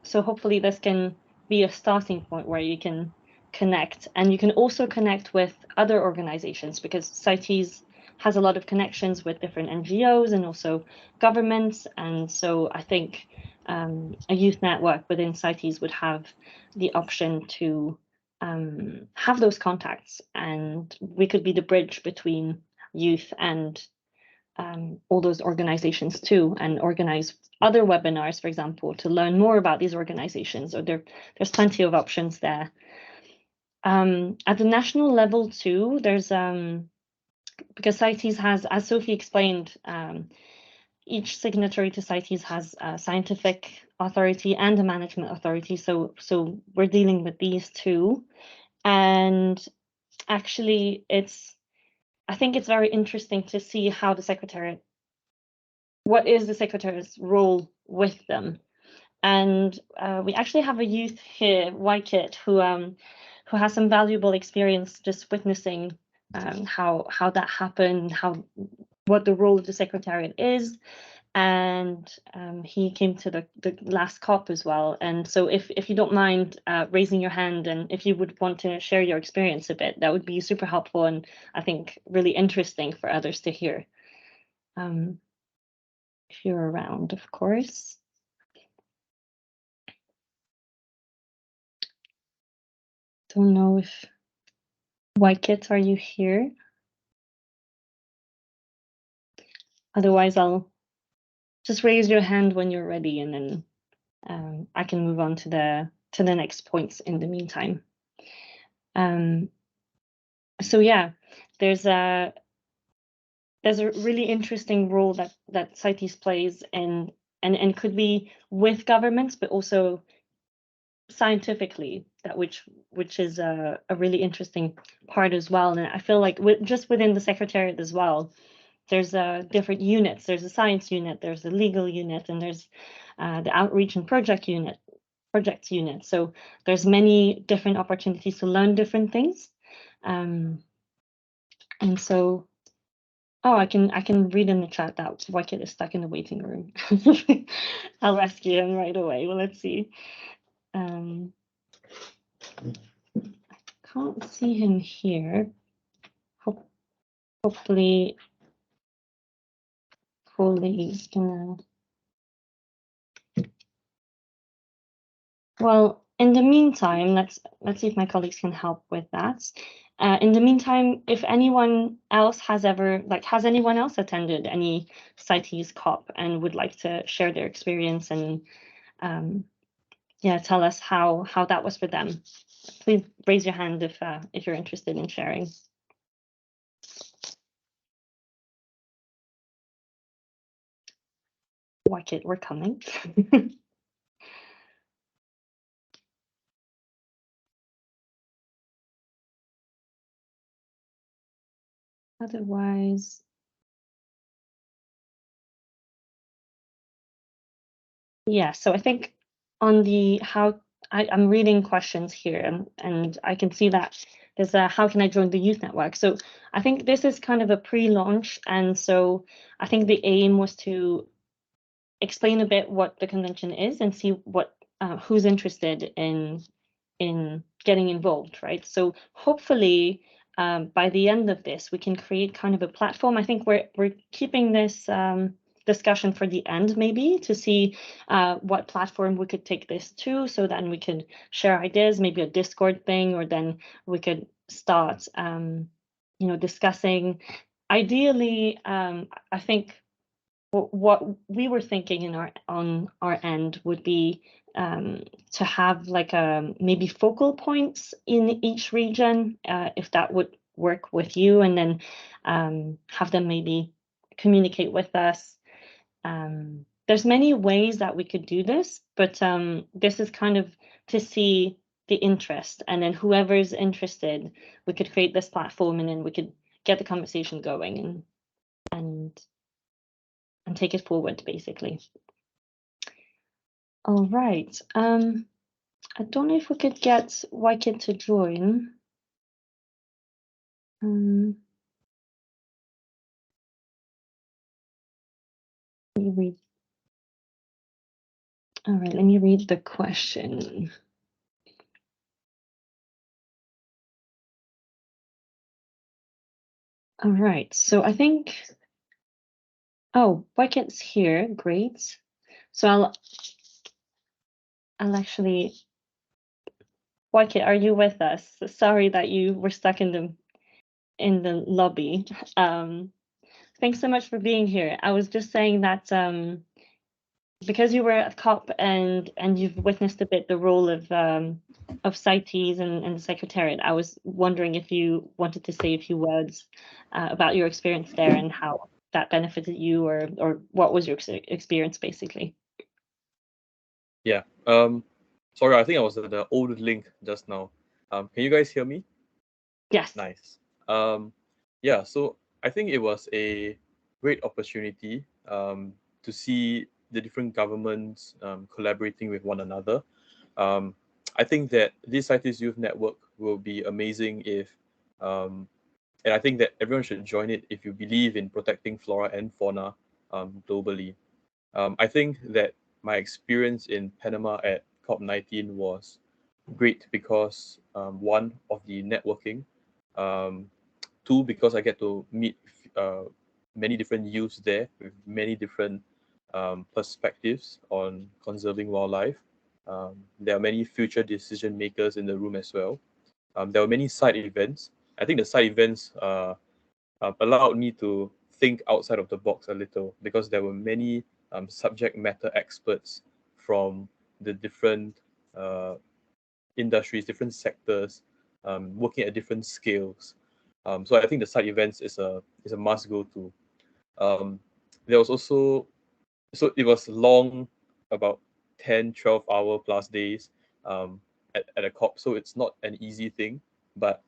so hopefully this can be a starting point where you can connect, and you can also connect with other organizations, because CITES has a lot of connections with different NGOs and also governments. And so I think a youth network within CITES would have the option to have those contacts, and we could be the bridge between youth and all those organizations too, and organize other webinars, for example, to learn more about these organizations. Or there's plenty of options there. At the national level too, there's because CITES has, as Sophie explained, each signatory to CITES has a scientific authority and a management authority. So we're dealing with these two, and actually I think it's very interesting to see how the Secretariat, what is the Secretariat's role with them. And we actually have a youth here, Wykit, who has some valuable experience just witnessing how that happened, what the role of the Secretariat is. And he came to the last COP as well. And so if you don't mind raising your hand, and if you would want to share your experience a bit, that would be super helpful, and I think really interesting for others to hear. If you're around, of course. Don't know if Wykit, are you here? Otherwise, I'll just raise your hand when you're ready, and then I can move on to the next points in the meantime. So yeah, there's a really interesting role that CITES plays, and could be with governments, but also scientifically, that which is a really interesting part as well. And I feel like just within the Secretariat as well, there's different units. There's a science unit, there's a legal unit, and there's the outreach and projects unit. So there's many different opportunities to learn different things. And so, oh, I can read in the chat that Wicked is stuck in the waiting room. I'll rescue him right away. Well, let's see. I can't see him here. Hopefully, colleagues gonna. Well, in the meantime, let's see if my colleagues can help with that. In the meantime, if anyone else has anyone else attended any CITES COP and would like to share their experience and yeah, tell us how that was for them, please raise your hand if you're interested in sharing. Watch it, we're coming. Otherwise, yeah, so I think on the I'm reading questions here and I can see that there's a how can I join the youth network? So I think this is kind of a pre-launch, and so I think the aim was to explain a bit what the convention is and see what who's interested in getting involved, right? So hopefully by the end of this, we can create kind of a platform. I think we're keeping this discussion for the end, maybe to see what platform we could take this to, so then we could share ideas, maybe a Discord thing, or then we could start, discussing. Ideally, I think what we were thinking on our end would be to have like maybe focal points in each region, if that would work with you, and then have them maybe communicate with us. There's many ways that we could do this, but this is kind of to see the interest, and then whoever's interested, we could create this platform, and then we could get the conversation going and take it forward, basically. All right. I don't know if we could get Wicked to join. Let me read. All right, let me read the question. All right, so I think, oh, Wicked's here, great. So I'll actually, Wicked, are you with us? Sorry that you were stuck in the lobby. Thanks so much for being here. I was just saying that because you were at COP and you've witnessed a bit the role of CITES and the Secretariat, I was wondering if you wanted to say a few words about your experience there and how that benefited you, or what was your experience, basically.
Yeah. Sorry, I think I was at the old link just now. Can you guys hear me?
Yes.
Nice. Yeah, so I think it was a great opportunity to see the different governments collaborating with one another. I think that this CITES Youth Network will be amazing and I think that everyone should join it if you believe in protecting flora and fauna globally. I think that my experience in Panama at COP19 was great because one, of the networking, two, because I get to meet many different youths there with many different perspectives on conserving wildlife. There are many future decision makers in the room as well. There were many side events. I think the side events allowed me to think outside of the box a little, because there were many subject matter experts from the different industries, different sectors, working at different scales. So I think the side events is a must go to. There was also, so it was long, about 10, 12-hour plus days at a COP. So it's not an easy thing, but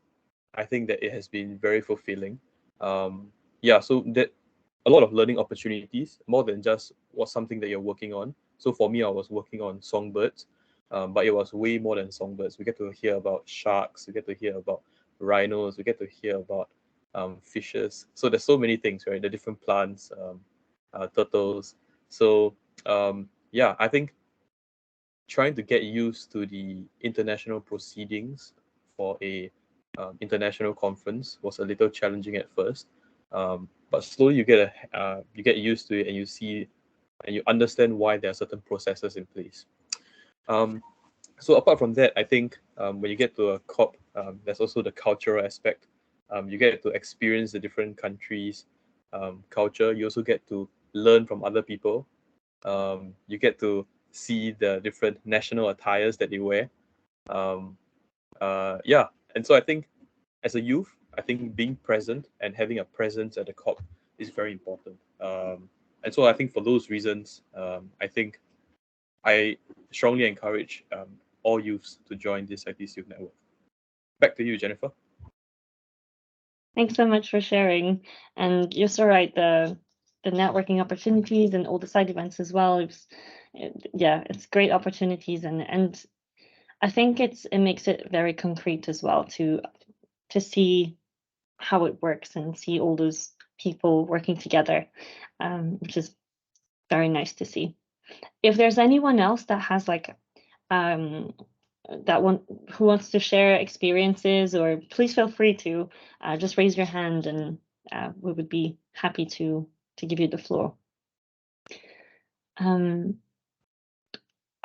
I think that it has been very fulfilling. Yeah, so a lot of learning opportunities, more than just something that you're working on. So for me, I was working on songbirds, but it was way more than songbirds. We get to hear about sharks, we get to hear about rhinos, we get to hear about fishes. So there's so many things, right? The different plants, turtles. So yeah, I think trying to get used to the international proceedings for a international conference was a little challenging at first, but slowly you get used to it, and you see and you understand why there are certain processes in place. So apart from that, I think when you get to a COP, there's also the cultural aspect. You get to experience the different countries' culture. You also get to learn from other people. You get to see the different national attires that they wear. Yeah, and so I think as a youth, I think being present and having a presence at the COP is very important. And so I think for those reasons, I think I strongly encourage all youths to join this CITES Youth Network. Back to you, Jennifer.
Thanks so much for sharing. And you're so right, the networking opportunities and all the side events as well. It's great opportunities, and I think it makes it very concrete as well to see how it works and see all those people working together, which is very nice to see. If there's anyone else that has who wants to share experiences, or please feel free to just raise your hand, and we would be happy to give you the floor.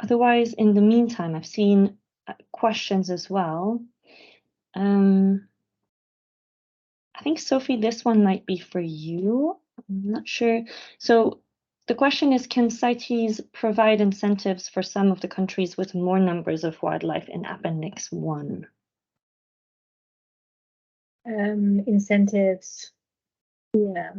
Otherwise, in the meantime, I've seen questions as well. I think, Sophie, this one might be for you. I'm not sure. So the question is, can CITES provide incentives for some of the countries with more numbers of wildlife in Appendix 1?
Incentives, yeah.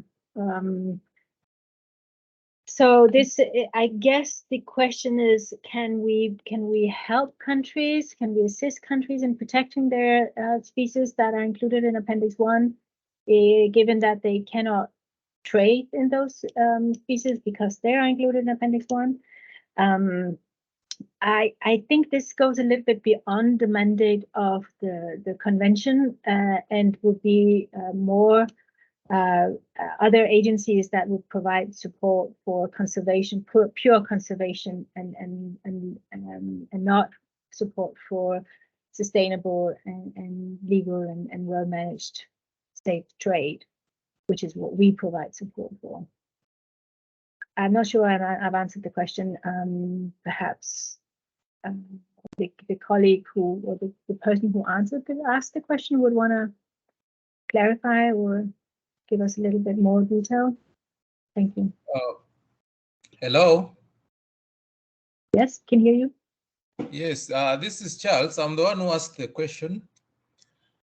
So this, I guess the question is, can we help countries? Can we assist countries in protecting their species that are included in Appendix 1, given that they cannot trade in those species because they are included in Appendix 1? I think this goes a little bit beyond the mandate of the convention, and would be more other agencies that would provide support for conservation, pure conservation, and not support for sustainable and legal and well managed safe trade, which is what we provide support for. I'm not sure I've answered the question. Perhaps the colleague or the person who asked the question would want to clarify or give us a little bit more detail. Thank you.
Hello.
Yes, can hear you.
Yes, this is Charles. I'm the one who asked the question.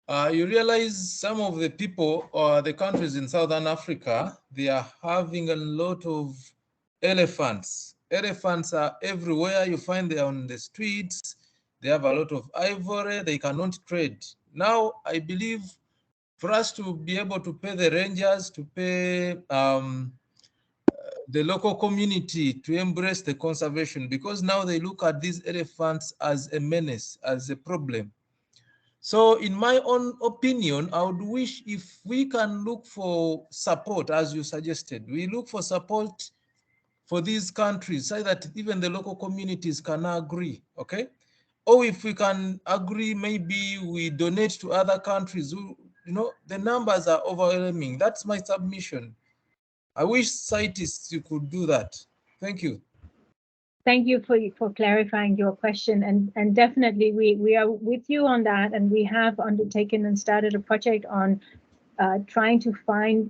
You realize some of the people or the countries in Southern Africa, they are having a lot of elephants. Elephants are everywhere. You find them on the streets. They have a lot of ivory. They cannot trade. Now, I believe for us to be able to pay the rangers, to pay the local community to embrace the conservation, because now they look at these elephants as a menace, as a problem. So in my own opinion, I would wish if we can look for support, as you suggested, we look for support for these countries so that even the local communities can agree, okay? Or if we can agree, maybe we donate to other countries who, the numbers are overwhelming. That's my submission. I wish CITES you could do that. Thank you.
Thank you for clarifying your question, and definitely we are with you on that, and we have undertaken and started a project on trying to find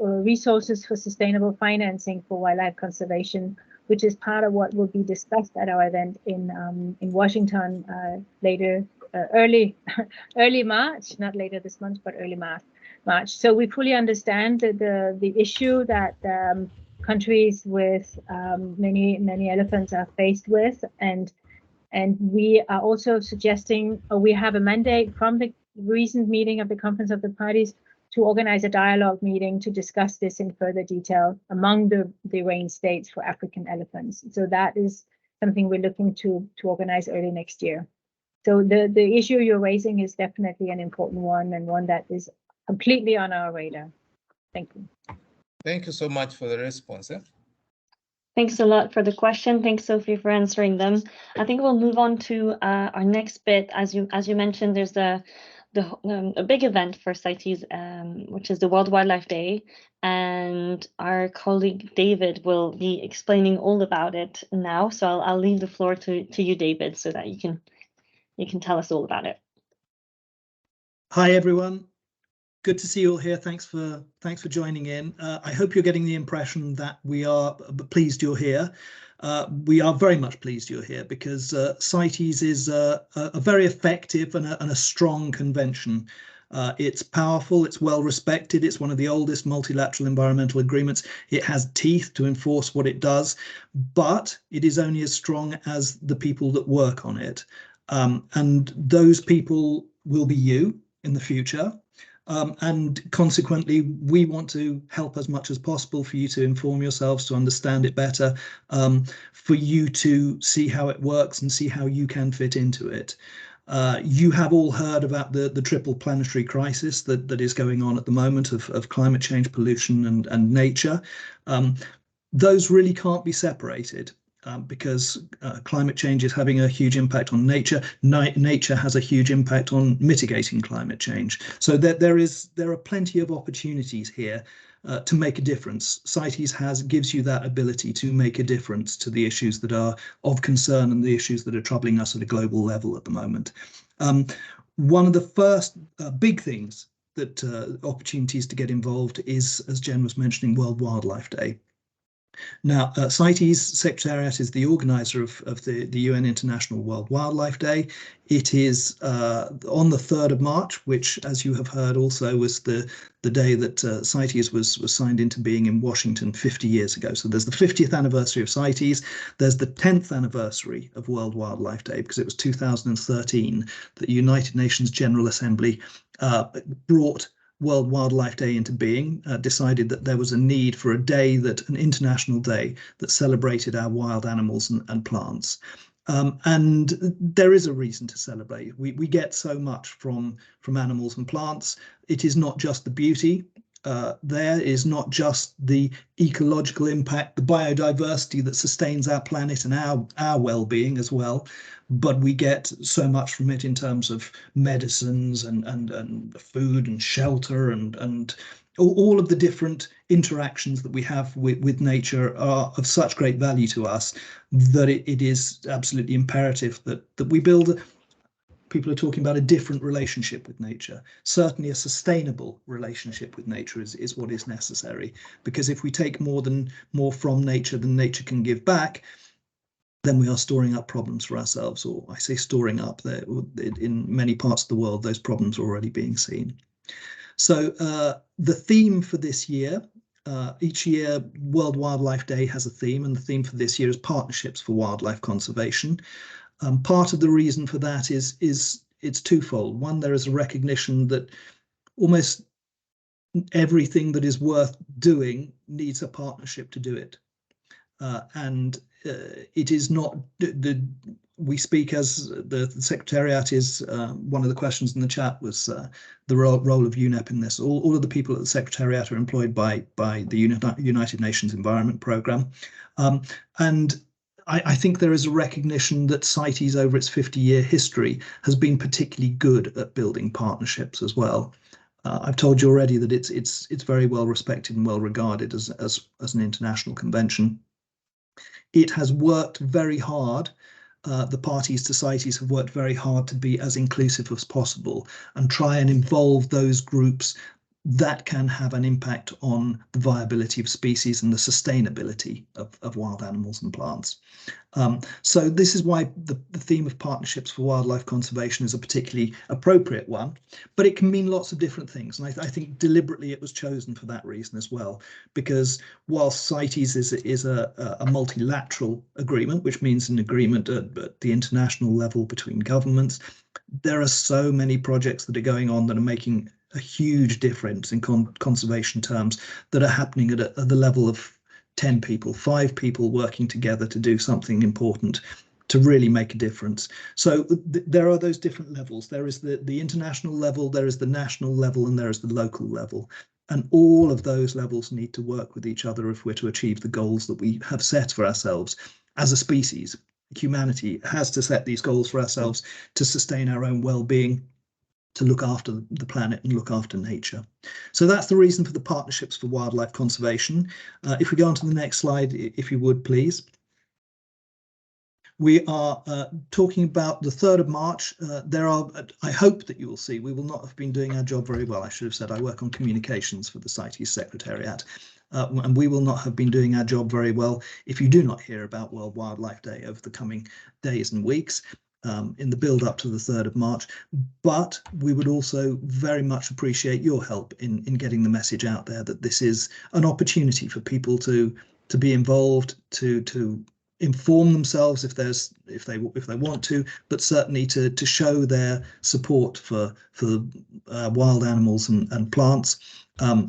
resources for sustainable financing for wildlife conservation, which is part of what will be discussed at our event in Washington later, early March, not later this month, but early March. So we fully understand the issue that countries with many elephants are faced with, and we are also suggesting, we have a mandate from the recent meeting of the Conference of the Parties organize a dialogue meeting to discuss this in further detail among the range states for African elephants. So that is something we're looking to organize early next year. So the issue you're raising is definitely an important one, and one that is completely on our radar. Thank you.
Thank you so much for the response.
Thanks a lot for the question. Thanks, Sophie, for answering them. I think we'll move on to our next bit. As you mentioned, there's a big event for CITES, which is the World Wildlife Day, and our colleague David will be explaining all about it now. So I'll leave the floor to you, David, so that you can tell us all about it.
Hi, everyone. Good to see you all here. Thanks for joining in. I hope you're getting the impression that we are pleased you're here. We are very much pleased you're here because CITES is a very effective and a strong convention. It's powerful, it's well respected, it's one of the oldest multilateral environmental agreements. It has teeth to enforce what it does, but it is only as strong as the people that work on it. And those people will be you in the future. And consequently, we want to help as much as possible for you to inform yourselves, to understand it better, for you to see how it works and see how you can fit into it. You have all heard about the triple planetary crisis that is going on at the moment of climate change, pollution and nature. Those really can't be separated. Because climate change is having a huge impact on nature. Nature has a huge impact on mitigating climate change. So there are plenty of opportunities here to make a difference. CITES gives you that ability to make a difference to the issues that are of concern and the issues that are troubling us at a global level at the moment. One of the first big things that opportunities to get involved is, as Jen was mentioning, World Wildlife Day. Now, CITES Secretariat is the organizer of the UN International World Wildlife Day. It is on the 3rd of March, which, as you have heard, also was the day that CITES was signed into being in Washington 50 years ago. So there's the 50th anniversary of CITES. There's the 10th anniversary of World Wildlife Day, because it was 2013 that the United Nations General Assembly brought World Wildlife Day into being, decided that there was a need for an international day that celebrated our wild animals and plants. And there is a reason to celebrate. We get so much from animals and plants. It is not just the beauty. There is not just the ecological impact, the biodiversity that sustains our planet and our well-being as well, but we get so much from it in terms of medicines and food and shelter and all of the different interactions that we have with nature are of such great value to us that it is absolutely imperative that we build. People are talking about a different relationship with nature. Certainly a sustainable relationship with nature is what is necessary, because if we take more from nature than nature can give back, then we are storing up problems for ourselves. Or I say storing up, there in many parts of the world, those problems are already being seen. So the theme for this year, each year World Wildlife Day has a theme, and the theme for this year is Partnerships for Wildlife Conservation. Part of the reason for that is it's twofold. One, there is a recognition that almost everything that is worth doing needs a partnership to do it. And it is not we speak as the Secretariat is one of the questions in the chat was the role of UNEP in this. All of the people at the Secretariat are employed by the United Nations Environment Programme. And I think there is a recognition that CITES over its 50-year history has been particularly good at building partnerships as well. I've told you already that it's very well respected and well regarded as an international convention. It has worked very hard. The parties to CITES have worked very hard to be as inclusive as possible and try and involve those groups that can have an impact on the viability of species and the sustainability of wild animals and plants. So this is why the theme of Partnerships for Wildlife Conservation is a particularly appropriate one, but it can mean lots of different things. And I think deliberately it was chosen for that reason as well, because while CITES is a multilateral agreement, which means an agreement at the international level between governments, there are so many projects that are going on that are making a huge difference in conservation terms that are happening at the level of 10 people, 5 people working together to do something important, to really make a difference. So there are those different levels. There is the international level, there is the national level, and there is the local level. And all of those levels need to work with each other if we're to achieve the goals that we have set for ourselves as a species. Humanity has to set these goals for ourselves to sustain our own well-being, to look after the planet and look after nature. So that's the reason for the Partnerships for Wildlife Conservation. If we go on to the next slide, if you would, please. We are talking about the 3rd of March. I hope that you will see, we will not have been doing our job very well. I should have said I work on communications for the CITES Secretariat, and we will not have been doing our job very well if you do not hear about World Wildlife Day over the coming days and weeks in the build up to the 3rd of March. But we would also very much appreciate your help in getting the message out there that this is an opportunity for people to be involved, to inform themselves if they want to, but certainly to show their support for wild animals and plants.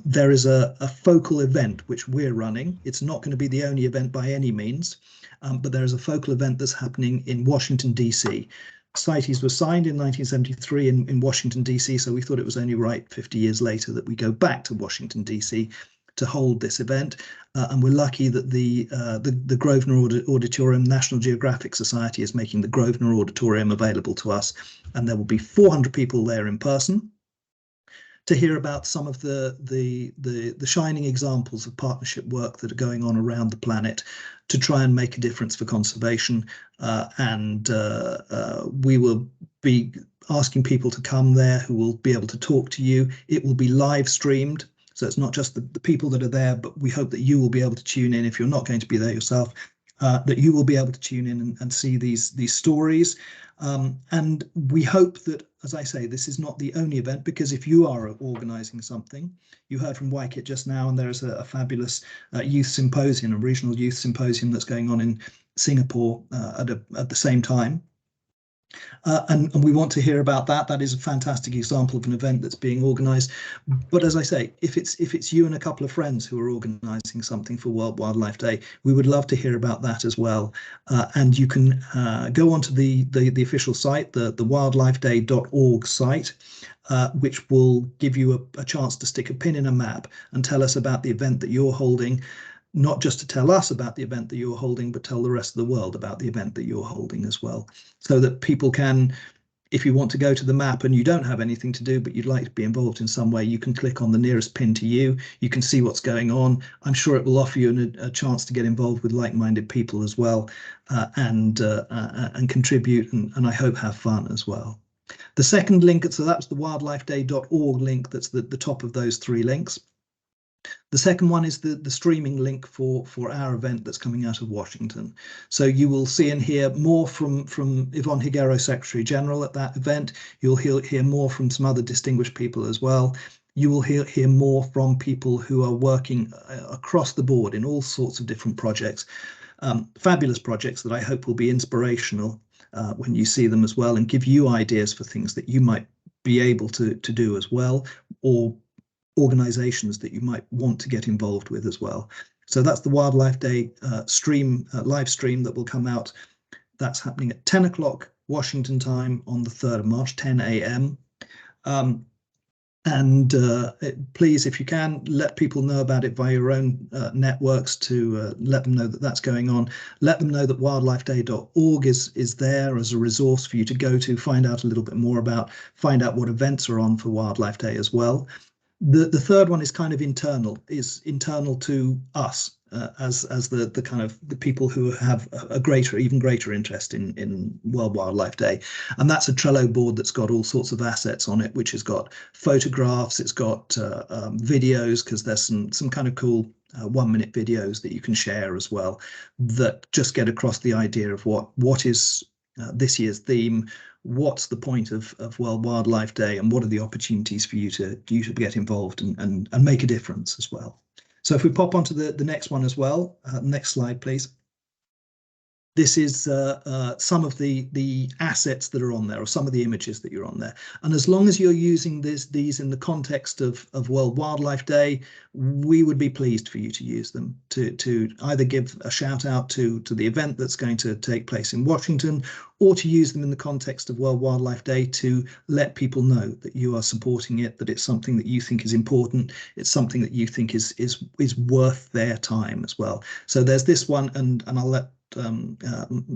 There is a focal event which we're running. It's not going to be the only event by any means, but there is a focal event that's happening in Washington, D.C. CITES was signed in 1973 in Washington, D.C., so we thought it was only right 50 years later that we go back to Washington, D.C. to hold this event, and we're lucky that the Grosvenor Auditorium, National Geographic Society, is making the Grosvenor Auditorium available to us, and there will be 400 people there in person to hear about some of the shining examples of partnership work that are going on around the planet to try and make a difference for conservation, and we will be asking people to come there who will be able to talk to you. It will be live streamed. So it's not just the people that are there, but we hope that you will be able to tune in if you're not going to be there yourself, that you will be able to tune in and see these stories. And we hope that, as I say, this is not the only event, because if you are organising something, you heard from Waikit just now, and there's a fabulous youth symposium, a regional youth symposium that's going on in Singapore at the same time. And we want to hear about that. That is a fantastic example of an event that's being organised. But as I say, if it's you and a couple of friends who are organising something for World Wildlife Day, we would love to hear about that as well. And you can go onto the official site, the wildlifeday.org site, which will give you a chance to stick a pin in a map and tell us about the event that you're holding. Not just to tell us about the event that you're holding, but tell the rest of the world about the event that you're holding as well, so that people can, if you want to go to the map and you don't have anything to do, but you'd like to be involved in some way, you can click on the nearest pin to you. You can see what's going on. I'm sure it will offer you a chance to get involved with like-minded people as well, and contribute, and I hope have fun as well. The second link, so that's the wildlifeday.org link, that's the top of those 3 links. The second one is the streaming link for our event that's coming out of Washington. So you will see and hear more from Yvonne Higuero, Secretary General, at that event. You'll hear more from some other distinguished people as well. You will hear more from people who are working across the board in all sorts of different projects, fabulous projects that I hope will be inspirational when you see them as well, and give you ideas for things that you might be able to do as well, or organizations that you might want to get involved with as well. So that's the Wildlife Day live stream that will come out. That's happening at 10 o'clock Washington time on the 3rd of March, 10 a.m. Please, if you can, let people know about it via your own networks, to let them know that that's going on. Let them know that wildlifeday.org is there as a resource for you to go to, find out a little bit more about, find out what events are on for Wildlife Day as well. The third one is kind of internal to us as the kind of the people who have even greater interest in World Wildlife Day, and that's a Trello board that's got all sorts of assets on it, which has got photographs, it's got videos, because there's some kind of cool 1-minute videos that you can share as well, that just get across the idea of what is this year's theme, what's the point of World Wildlife Day, and what are the opportunities for you to get involved and make a difference as well. So if we pop onto the next one as well, next slide, please. this is some of the assets that are on there, or some of the images that you're on there. And as long as you're using these in the context of World Wildlife Day, we would be pleased for you to use them to either give a shout out to the event that's going to take place in Washington, or to use them in the context of World Wildlife Day to let people know that you are supporting it, that it's something that you think is important, it's something that you think is worth their time as well. So there's this one, and I'll let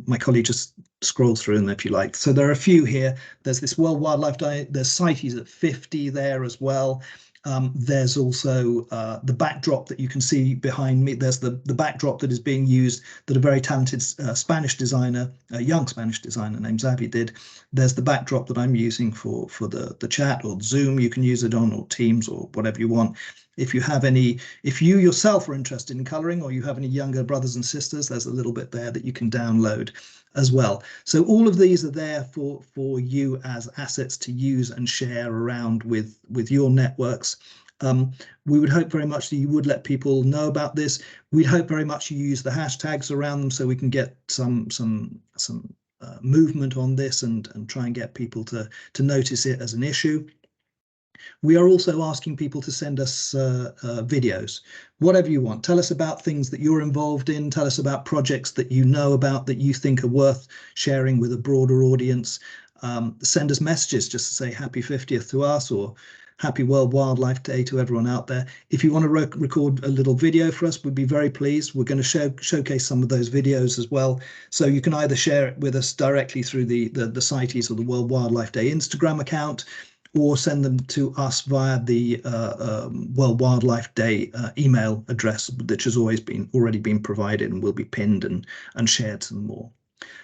my colleague just scroll through them if you like. So there are a few here. There's this World Wildlife Day, there's CITES at 50 there as well. There's also the backdrop that you can see behind me. There's the backdrop that is being used that a very talented Spanish designer, a young Spanish designer named Xavi did. There's the backdrop that I'm using for the chat, or Zoom you can use it on, or Teams, or whatever you want. If you yourself are interested in colouring, or you have any younger brothers and sisters, there's a little bit there that you can download as well. So all of these are there for you as assets to use and share around with your networks. We would hope very much that you would let people know about this. We'd hope very much you use the hashtags around them so we can get some movement on this and try and get people to notice it as an issue. We are also asking people to send us videos, whatever you want. Tell us about things that you're involved in. Tell us about projects that you know about that you think are worth sharing with a broader audience. Send us messages just to say happy 50th to us, or happy World Wildlife Day to everyone out there. If you want to record a little video for us, we'd be very pleased. We're going to showcase some of those videos as well. So you can either share it with us directly through the CITES or the World Wildlife Day Instagram account, or send them to us via the World Wildlife Day email address, which has already been provided and will be pinned and shared some more.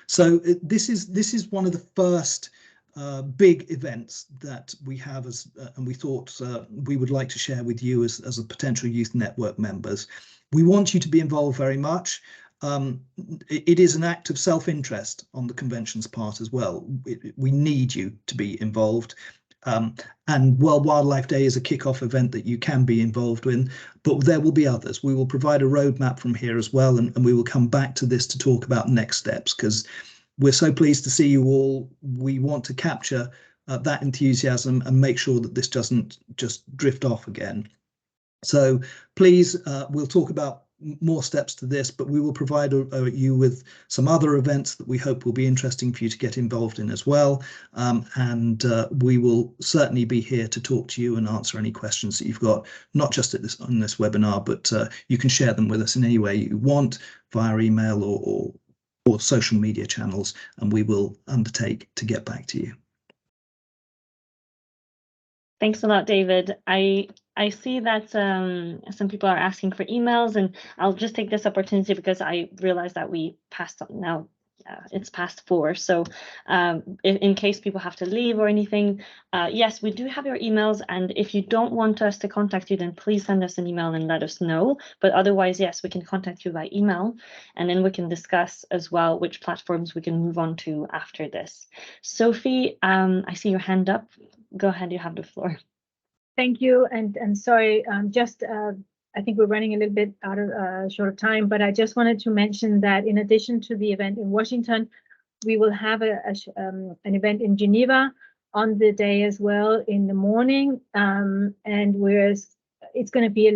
So this is one of the first big events that we have, and we thought we would like to share with you as a potential youth network members. We want you to be involved very much. It is an act of self-interest on the convention's part as well. We need you to be involved. And World Wildlife Day is a kick-off event that you can be involved in, but there will be others. We will provide a roadmap from here as well, and we will come back to this to talk about next steps, because we're so pleased to see you all. We want to capture that enthusiasm and make sure that this doesn't just drift off again. So please, we'll talk about more steps to this, but we will provide you with some other events that we hope will be interesting for you to get involved in as well. And we will certainly be here to talk to you and answer any questions that you've got, not just on this webinar, but you can share them with us in any way you want, via email or social media channels, and we will undertake to get back to you.
Thanks a lot, David. I see that some people are asking for emails, and I'll just take this opportunity because I realized that we passed on now. It's past 4, so in case people have to leave or anything, yes, we do have your emails, and if you don't want us to contact you, then please send us an email and let us know. But otherwise, yes, we can contact you by email, and then we can discuss as well which platforms we can move on to after this. Sophie, I see your hand up. Go ahead, you have the floor.
Thank you, and sorry, I think we're running a little bit out of short of time, but I just wanted to mention that in addition to the event in Washington, we will have an event in Geneva on the day as well in the morning, and it's going to be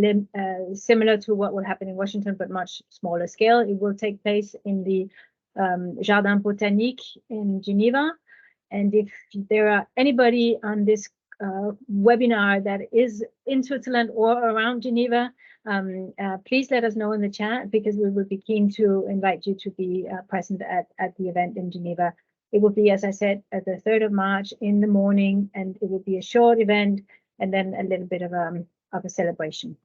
similar to what will happen in Washington, but much smaller scale. It will take place in the Jardin Botanique in Geneva, and if there are anybody on this webinar that is in Switzerland or around Geneva, please let us know in the chat, because we will be keen to invite you to be present at the event in Geneva. It will be, as I said, at the 3rd of March in the morning, and it will be a short event and then a little bit of a celebration.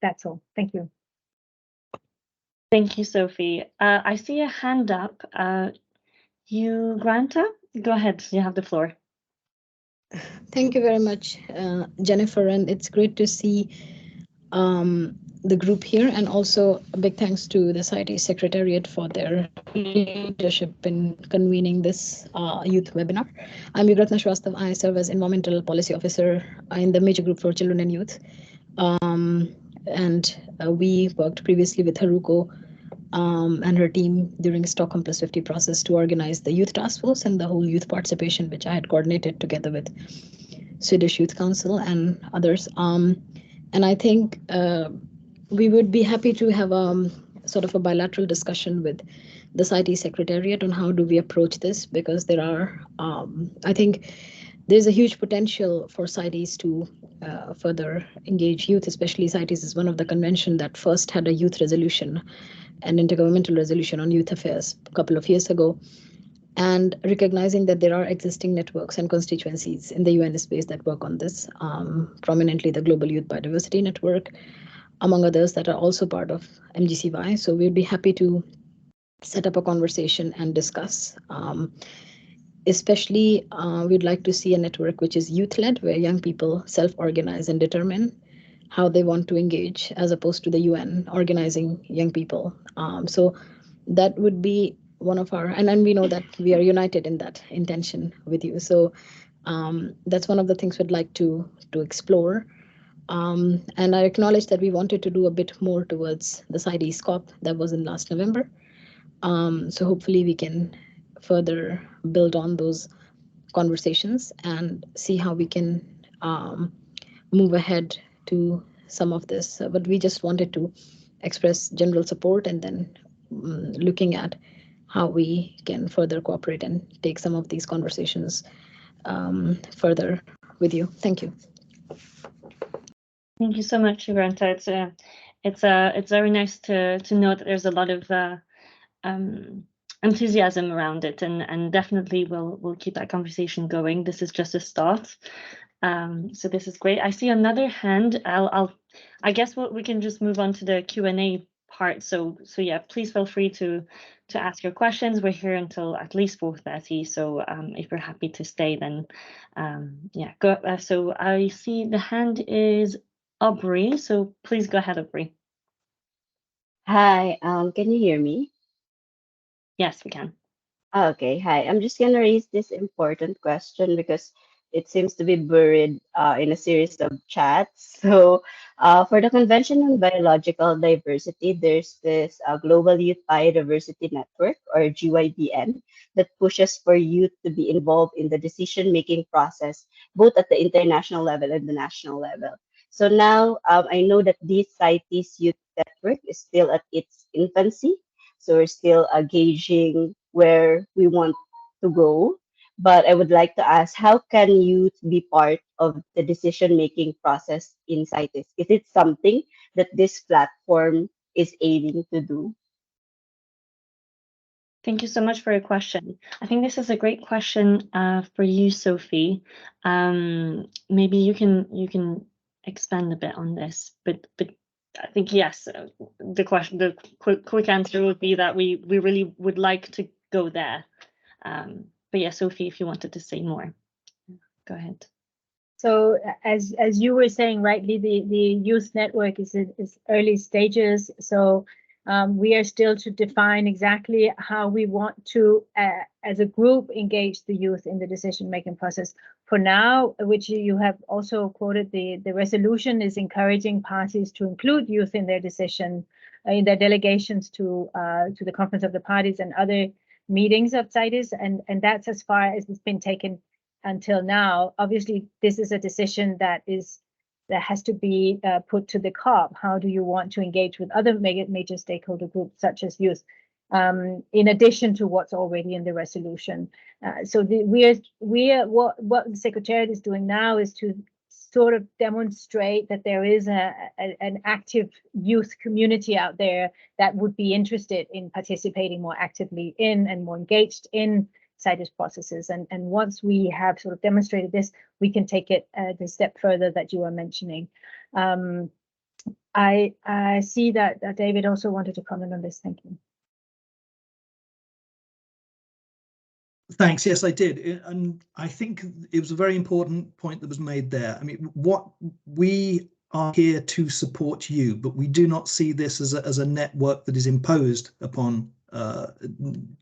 That's all. Thank you.
Thank you, Sophie. I see a hand up. You, Granta, go ahead. You have the floor.
Thank you very much, Jennifer, and it's great to see the group here, and also a big thanks to the CITES Secretariat for their leadership in convening this youth webinar. I'm Yugratna Shrivastava. I serve as Environmental Policy Officer in the Major Group for Children and Youth, and we worked previously with Haruko and her team during Stockholm Plus 50 process to organize the youth task force and the whole youth participation, which I had coordinated together with Swedish Youth Council and others. And I think we would be happy to have sort of a bilateral discussion with the CITES Secretariat on how do we approach this, because there are, I think there's a huge potential for CITES to further engage youth, especially CITES is one of the convention that first had a youth resolution, an intergovernmental resolution on youth affairs a couple of years ago. And recognizing that there are existing networks and constituencies in the UN space that work on this, prominently the Global Youth Biodiversity Network, among others that are also part of MGCY. So we'd be happy to set up a conversation and discuss. Especially, we'd like to see a network which is youth-led, where young people self-organize and determine how they want to engage, as opposed to the UN organizing young people. So that would be one of our, and we know that we are united in that intention with you. So that's one of the things we'd like to explore. And I acknowledge that we wanted to do a bit more towards the CITES COP that was in last November. So hopefully we can further build on those conversations and see how we can move ahead to some of this. But we just wanted to express general support and then looking at how we can further cooperate and take some of these conversations further with you. Thank you.
Thank you so much, Granta. It's very nice to know that there's a lot of enthusiasm around it, and definitely we'll keep that conversation going. This is just a start. So this is great. I see another hand. I guess we can just move on to the Q&A part. So yeah, please feel free to ask your questions. We're here until at least 4:30. So if you're happy to stay, then yeah, go. So I see the hand is Aubrey. So please go ahead, Aubrey.
Hi, can you hear me?
Yes, we can.
Okay, hi. I'm just gonna raise this important question because it seems to be buried in a series of chats. So, for the Convention on Biological Diversity, there's this Global Youth Biodiversity Network, or GYBN, that pushes for youth to be involved in the decision-making process, both at the international level and the national level. So now, I know that this CITES Youth Network is still at its infancy. So we're still gauging where we want to go. But I would like to ask, how can youth be part of the decision-making process in CITES? Is it something that this platform is aiming to do?
Thank you so much for your question. I think this is a great question for you, Sophie. Maybe you can expand a bit on this, but I think yes. The quick answer would be that we really would like to go there. But yeah, Sophie, if you wanted to say more, go ahead.
So as you were saying rightly, the youth network is early stages. So we are still to define exactly how we want to, as a group, engage the youth in the decision-making process. For now, which you have also quoted, the resolution is encouraging parties to include youth in their decision, in their delegations to the Conference of the Parties and other meetings of CITES, and that's as far as it's been taken until now. Obviously, this is a decision that has to be put to the COP. How do you want to engage with other major stakeholder groups, such as youth, in addition to what's already in the resolution? So what the Secretariat is doing now is to sort of demonstrate that there is an active youth community out there that would be interested in participating more actively in and more engaged in CITES processes. And once we have sort of demonstrated this, we can take it the step further that you are mentioning. I see that David also wanted to comment on this. Thank you.
Thanks. Yes, I did. And I think it was a very important point that was made there. I mean, what we are here to support you, but we do not see this as a network that is imposed upon a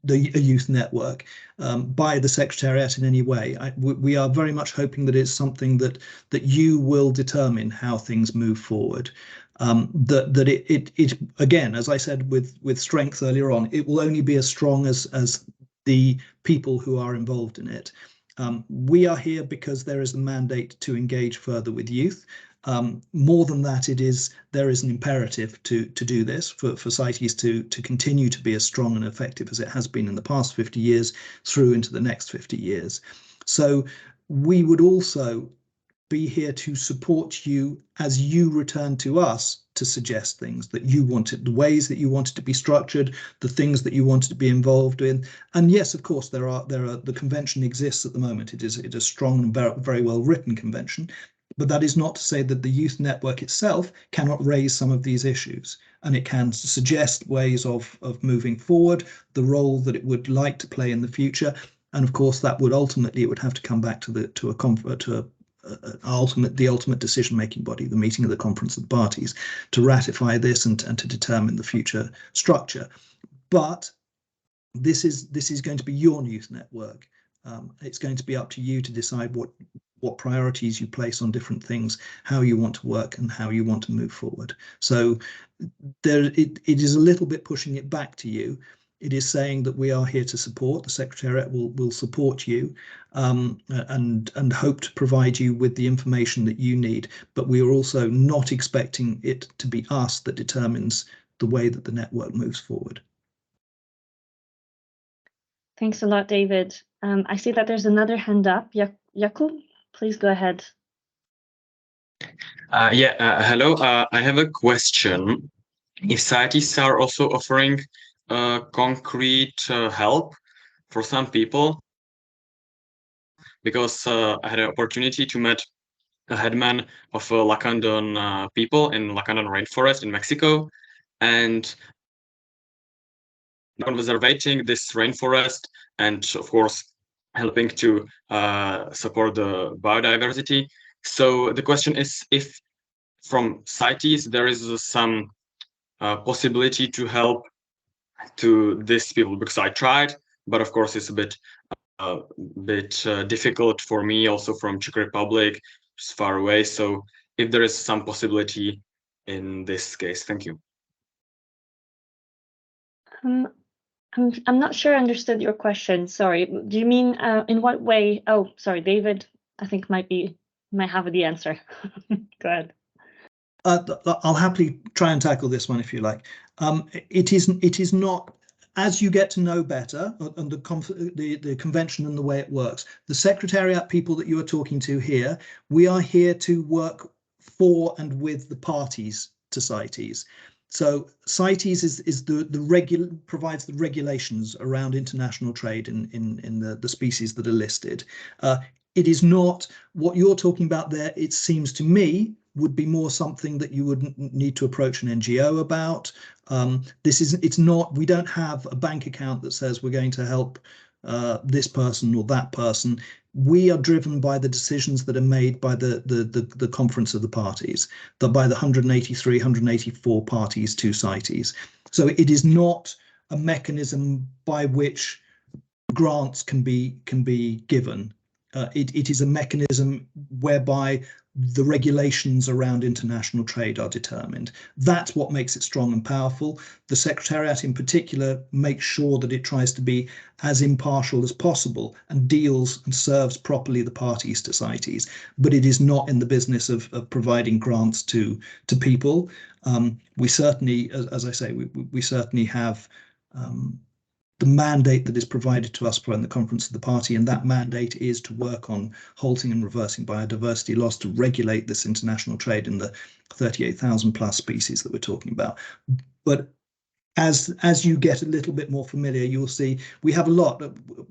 youth network by the Secretariat in any way. We are very much hoping that it's something that you will determine how things move forward. that it again, as I said with strength earlier on, it will only be as strong as the people who are involved in it. We are here because there is a mandate to engage further with youth. More than that, there is an imperative to do this for CITES to continue to be as strong and effective as it has been in the past 50 years through into the next 50 years. So we would also be here to support you as you return to us to suggest things that you wanted, the ways that you wanted to be structured, the things that you wanted to be involved in. And yes, of course, the convention exists at the moment. It is a strong and very well written convention, but that is not to say that the youth network itself cannot raise some of these issues, and it can suggest ways of moving forward, the role that it would like to play in the future. And of course, that would ultimately, it would have to come back to the ultimate decision-making body, the meeting of the Conference of the Parties, to ratify this and to determine the future structure. But this is going to be your youth network. It's going to be up to you to decide what priorities you place on different things, how you want to work, and how you want to move forward. So it is a little bit pushing it back to you. It is saying that we are here to support. The Secretariat will support you and hope to provide you with the information that you need. But we are also not expecting it to be us that determines the way that the network moves forward.
Thanks a lot, David. I see that there's another hand up. Jakub, please go ahead.
Hello. I have a question. If CITES are also offering concrete help for some people, because I had an opportunity to meet a headman of Lacandan people in Lacandan rainforest in Mexico, and conserving this rainforest, and of course helping to support the biodiversity. So the question is, if from CITES there is some possibility to help to these people, because I tried, but of course it's a bit difficult for me, also from Czech Republic, it's far away. So if there is some possibility in this case, thank you.
I'm not sure I understood your question. Sorry. Do you mean in what way? Oh, sorry, David, I think might have the answer. Go ahead.
I'll happily try and tackle this one if you like. It is not, as you get to know better and the convention and the way it works, the Secretariat people that you are talking to here, we are here to work for and with the parties to CITES. So CITES provides the regulations around international trade in the species that are listed. It is not what you're talking about there. It seems to me would be more something that you would need to approach an NGO about. It's not, we don't have a bank account that says we're going to help this person or that person. We are driven by the decisions that are made by the Conference of the Parties, by the 183, 184 parties to CITES. So it is not a mechanism by which grants can be given. It is a mechanism whereby the regulations around international trade are determined. That's what makes it strong and powerful. The Secretariat in particular makes sure that it tries to be as impartial as possible and deals and serves properly the parties to CITES, but it is not in the business of providing grants to people. We certainly, as I say, we certainly have the mandate that is provided to us from the Conference of the Party, and that mandate is to work on halting and reversing biodiversity loss, to regulate this international trade in the 38,000 plus species that we're talking about. But as you get a little bit more familiar, you'll see we have a lot.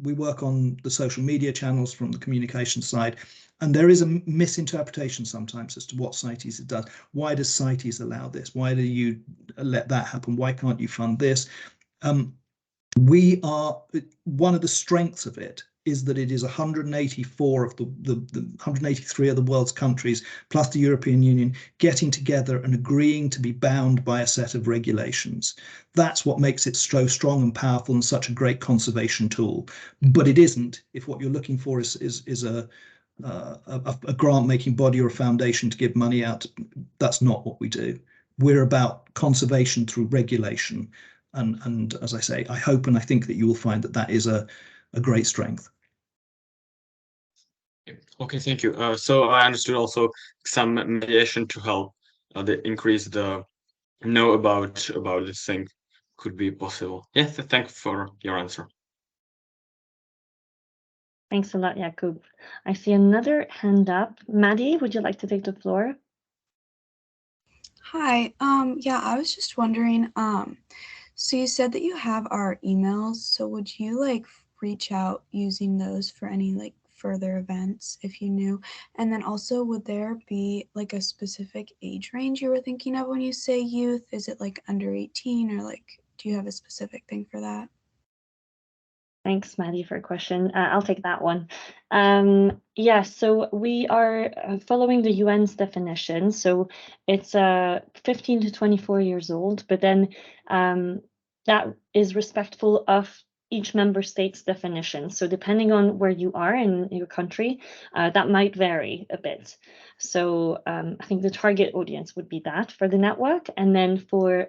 We work on the social media channels from the communication side, and there is a misinterpretation sometimes as to what CITES does. Why does CITES allow this? Why do you let that happen? Why can't you fund this? We are, one of the strengths of it is that it is 184 of the 183 of the world's countries plus the European Union getting together and agreeing to be bound by a set of regulations. That's what makes it so strong and powerful and such a great conservation tool. But it isn't, if what you're looking for is a grant-making body or a foundation to give money out. That's not what we do. we're about conservation through regulation. And as I say, I hope and I think that you will find that that is a great strength.
Okay, thank you. So I understood also some mediation to help increase the know about this thing could be possible. Yes, thank you for your answer.
Thanks a lot, Jakub. I see another hand up. Maddie, would you like to take the floor?
Hi. Yeah, I was just wondering, so you said that you have our emails, so would you like reach out using those for any like further events if you knew? And then also, would there be like a specific age range you were thinking of when you say youth? Is it like under 18 or like, do you have a specific thing for that?
Thanks, Maddie, for a question. I'll take that one. Yeah, so we are following the UN's definition. So it's 15 to 24 years old, but then that is respectful of each member state's definition. So depending on where you are in your country, that might vary a bit. So I think the target audience would be that for the network. And then for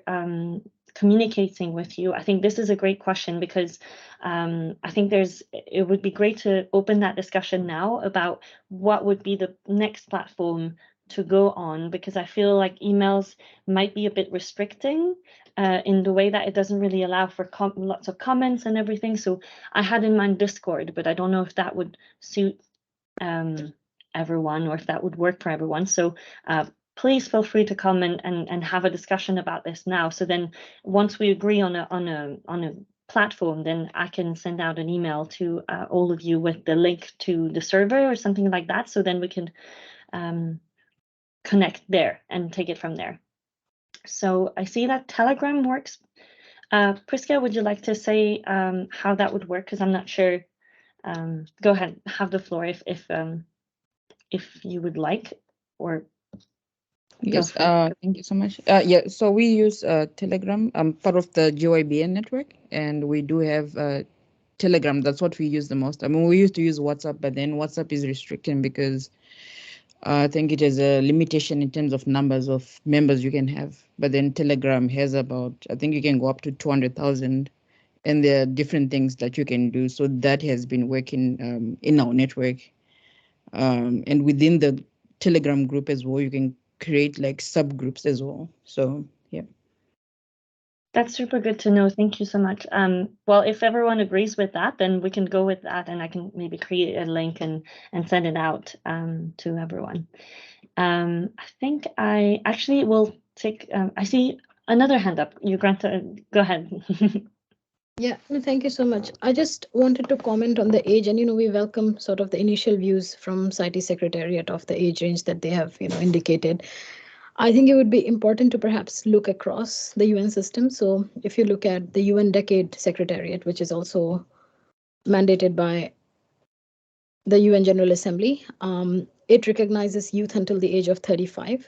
communicating with you, I think this is a great question because I think it would be great to open that discussion now about what would be the next platform to go on, because I feel like emails might be a bit restricting in the way that it doesn't really allow for lots of comments and everything. So I had in mind Discord, but I don't know if that would suit everyone or if that would work for everyone. So please feel free to come and have a discussion about this now. So then once we agree on a platform, then I can send out an email to all of you with the link to the server or something like that. So then we can connect there and take it from there. So I see that Telegram works. Priska, would you like to say how that would work? Because I'm not sure. Go ahead, have the floor if you would like, or
yes. Thank you so much. Yeah, so we use Telegram. I'm part of the GYBN network, and we do have Telegram. That's what we use the most. I mean, we used to use WhatsApp, but then WhatsApp is restricted because I think it has a limitation in terms of numbers of members you can have. But then Telegram has about, I think you can go up to 200,000, and there are different things that you can do. So that has been working in our network. And within the Telegram group as well, you can create like subgroups as well. So yeah.
That's super good to know. Thank you so much. Well, if everyone agrees with that, then we can go with that, and I can maybe create a link and send it out to everyone. I think I actually will take. I see another hand up. You Granta, go ahead.
Yeah, no, thank you so much. I just wanted to comment on the age, and we welcome sort of the initial views from CITES Secretariat of the age range that they have indicated. I think it would be important to perhaps look across the UN system. So if you look at the UN Decade Secretariat, which is also mandated by the UN General Assembly, it recognizes youth until the age of 35.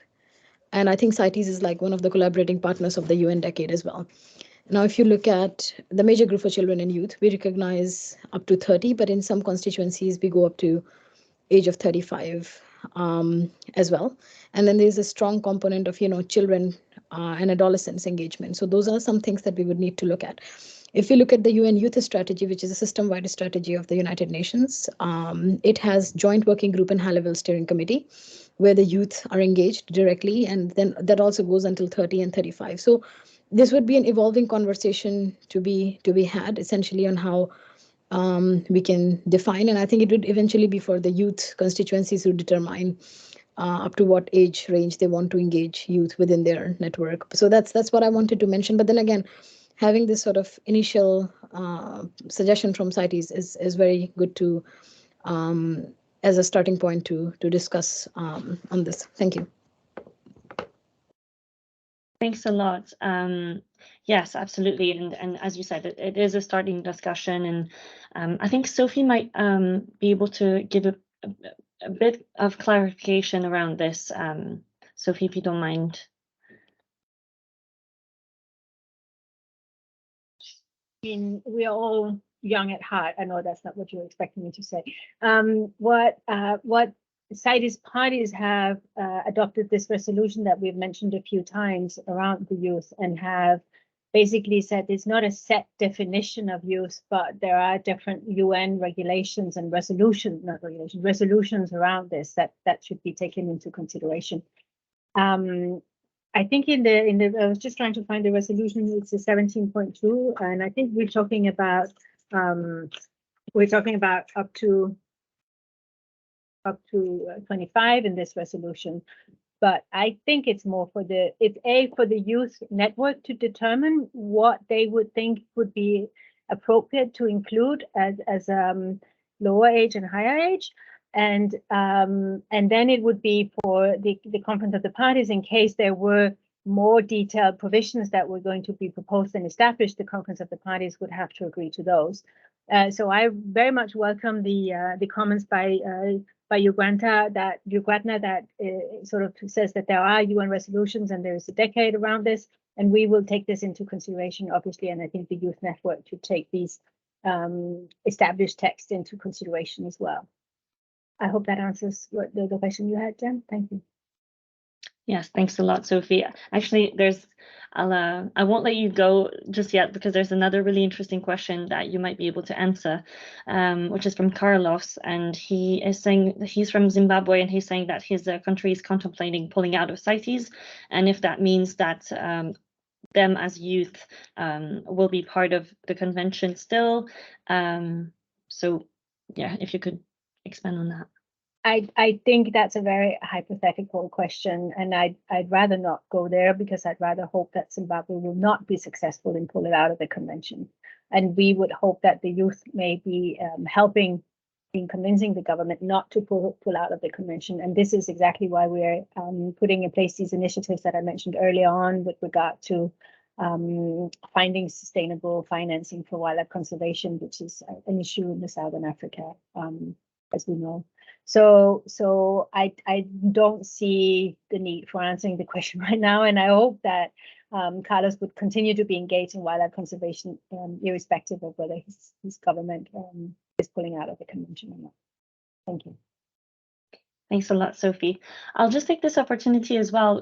And I think CITES is like one of the collaborating partners of the UN Decade as well. Now, if you look at the major group for children and youth, we recognize up to 30, but in some constituencies, we go up to age of 35 as well. And then there's a strong component of, children and adolescents engagement. So those are some things that we would need to look at. If we look at the UN Youth Strategy, which is a system-wide strategy of the United Nations, it has joint working group and high-level steering committee where the youth are engaged directly, and then that also goes until 30 and 35. So this would be an evolving conversation to be had, essentially, on how we can define, and I think it would eventually be for the youth constituencies to determine up to what age range they want to engage youth within their network. So that's what I wanted to mention. But then again, having this sort of initial suggestion from CITES is very good to as a starting point to discuss on this. Thank you.
Thanks a lot. Yes, absolutely. And as you said, it is a starting discussion. And I think Sophie might be able to give a bit of clarification around this. Sophie, if you don't mind.
We are all young at heart. I know that's not what you were expecting me to say. What CITES parties have adopted this resolution that we've mentioned a few times around the youth, and have basically said it's not a set definition of youth, but there are different UN regulations and resolutions around this that should be taken into consideration. I think in the I was just trying to find the resolution. It's a 17.2, and I think we're talking about up to 25 in this resolution. But I think it's more for the youth network to determine what they would think would be appropriate to include as lower age and higher age. And then it would be for the Conference of the Parties, in case there were more detailed provisions that were going to be proposed and established, the Conference of the Parties would have to agree to those. So I very much welcome the comments by Ugratna that sort of says that there are UN resolutions and there is a decade around this, and we will take this into consideration, obviously, and I think the Youth Network should take these established texts into consideration as well. I hope that answers what the question you had, Jen. Thank you.
Yes, thanks a lot, Sophie. Actually, I won't let you go just yet, because there's another really interesting question that you might be able to answer, which is from Carlos, and he is saying that he's from Zimbabwe, and he's saying that his country is contemplating pulling out of CITES, and if that means that them as youth will be part of the convention still. So yeah, if you could expand on that.
I think that's a very hypothetical question, and I'd rather not go there, because I'd rather hope that Zimbabwe will not be successful in pulling out of the convention. And we would hope that the youth may be helping in convincing the government not to pull out of the convention. And this is exactly why we're putting in place these initiatives that I mentioned earlier on with regard to finding sustainable financing for wildlife conservation, which is an issue in the Southern Africa, as we know. So I don't see the need for answering the question right now, and I hope that Carlos would continue to be engaged in wildlife conservation, irrespective of whether his government is pulling out of the convention or not. Thank you.
Thanks a lot, Sophie. I'll just take this opportunity as well,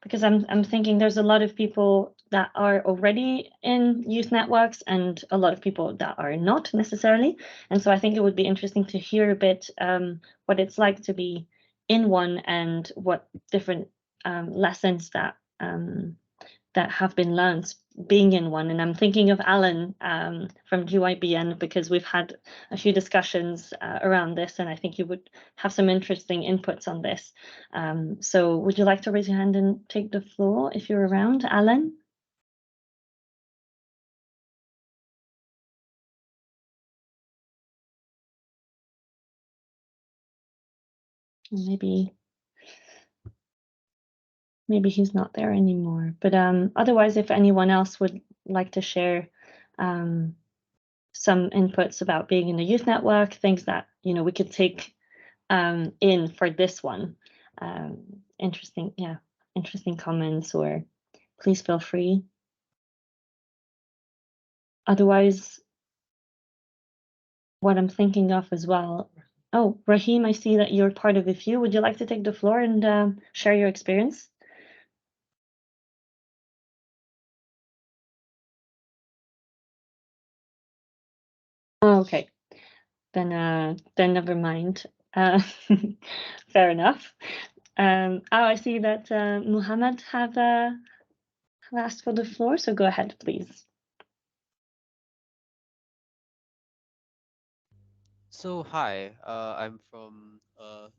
because I'm thinking there's a lot of people that are already in youth networks and a lot of people that are not necessarily. And so I think it would be interesting to hear a bit what it's like to be in one, and what different lessons that have been learned being in one. And I'm thinking of Alan from GYBN, because we've had a few discussions around this, and I think you would have some interesting inputs on this. So would you like to raise your hand and take the floor if you're around, Alan? Maybe he's not there anymore, but otherwise, if anyone else would like to share some inputs about being in a youth network, things that we could take in for this one, interesting comments, or please feel free. Otherwise, what I'm thinking of as well. Oh, Rahim, I see that you're part of a few. Would you like to take the floor and share your experience? Oh, okay, then never mind. Fair enough. I see that Muhammad have asked for the floor, so go ahead, please.
So hi, I'm from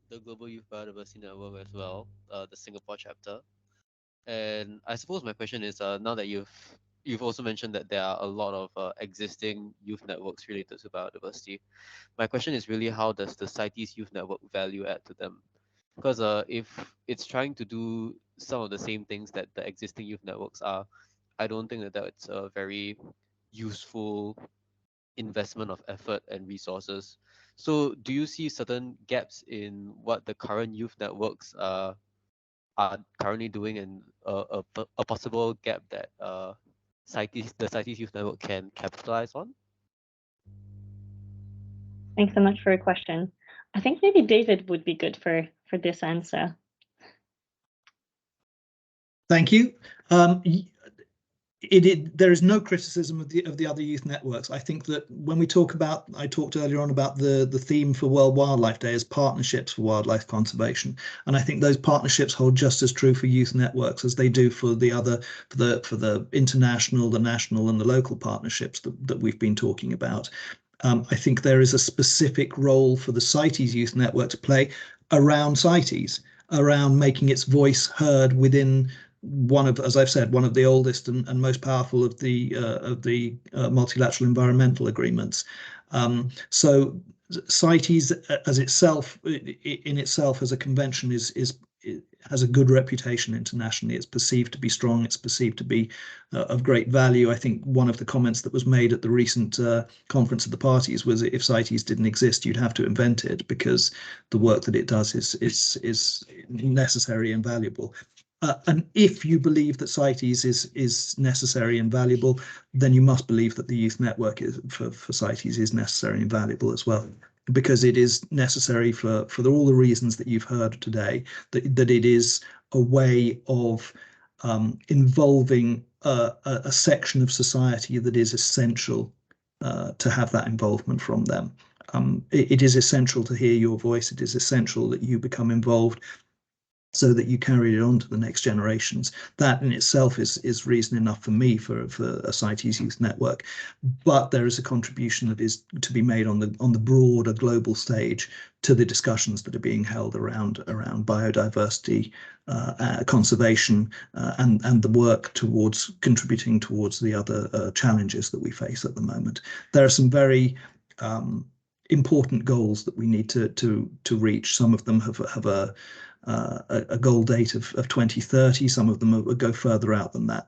the Global Youth Biodiversity Network as well, the Singapore chapter. And I suppose my question is, now that you've also mentioned that there are a lot of existing youth networks related to biodiversity, my question is really, how does the CITES Youth Network value add to them? Because if it's trying to do some of the same things that the existing youth networks are, I don't think that that's a very useful investment of effort and resources. So do you see certain gaps in what the current youth networks are currently doing, and a possible gap that the CITES Youth Network can capitalize on?
Thanks so much for your question. I think maybe David would be good for this answer.
Thank you. There is no criticism of the other youth networks. I think that when we talk about, I talked earlier on about the theme for World Wildlife Day as partnerships for wildlife conservation, and I think those partnerships hold just as true for youth networks as they do for the other for the international, the national, and the local partnerships that we've been talking about. I think there is a specific role for the CITES Youth Network to play around CITES, around making its voice heard within one of, as I've said, one of the oldest and most powerful of the multilateral environmental agreements. So CITES as itself, in itself as a convention, has a good reputation internationally. It's perceived to be strong. It's perceived to be of great value. I think one of the comments that was made at the recent conference of the parties was, if CITES didn't exist, you'd have to invent it, because the work that it does is necessary and valuable. And if you believe that CITES is necessary and valuable, then you must believe that the youth network for CITES is necessary and valuable as well, because it is necessary for all the reasons that you've heard today, that it is a way of involving a section of society that is essential to have that involvement from them. It is essential to hear your voice. It is essential that you become involved, so that you carry it on to the next generations. That in itself is reason enough for me for a CITES Youth Network. But there is a contribution that is to be made on the broader global stage to the discussions that are being held around biodiversity, conservation, and the work towards contributing towards the other challenges that we face at the moment. There are some very important goals that we need to reach. Some of them have a goal date of 2030. Some of them go further out than that.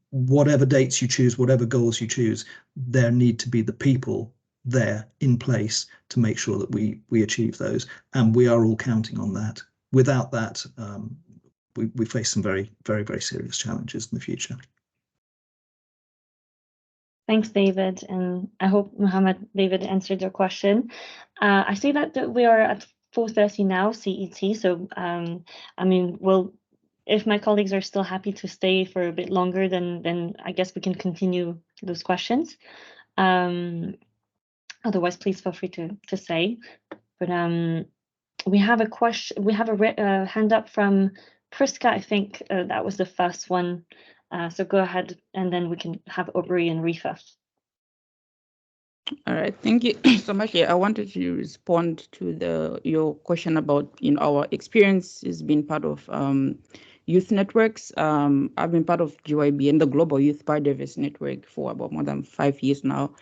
Whatever dates you choose, whatever goals you choose, there need to be the people there in place to make sure that we achieve those, and we are all counting on that. Without that, we face some very, very, very serious challenges in the future.
Thanks, David, and I hope David answered your question. I see that we are at 4:30 now, CET. So, I mean, if my colleagues are still happy to stay for a bit longer, then I guess we can continue those questions. Otherwise, please feel free to say. But we have a question. We have a hand up from Priska. I think that was the first one. So go ahead, and then we can have Aubrey and Rifa.
All right, thank you so much. Yeah, I wanted to respond to your question about our experiences being part of youth networks. I've been part of GYBN, the Global Youth Biodiversity Network, for about more than 5 years now.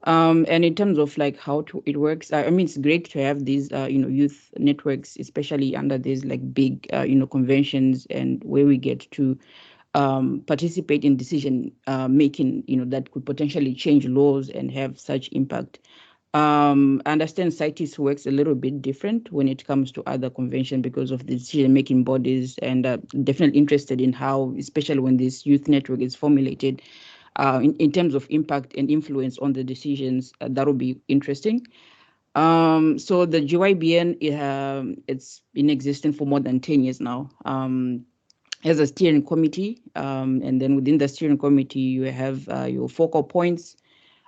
And in terms of like how it works, I mean, it's great to have these youth networks, especially under these like big conventions, and where we get to participate in decision making, that could potentially change laws and have such impact. I understand CITES works a little bit different when it comes to other conventions because of the decision-making bodies, and definitely interested in how, especially when this youth network is formulated, in terms of impact and influence on the decisions, that will be interesting. So the GYBN, it's been existing for more than 10 years now. As a steering committee, and then within the steering committee, you have your focal points,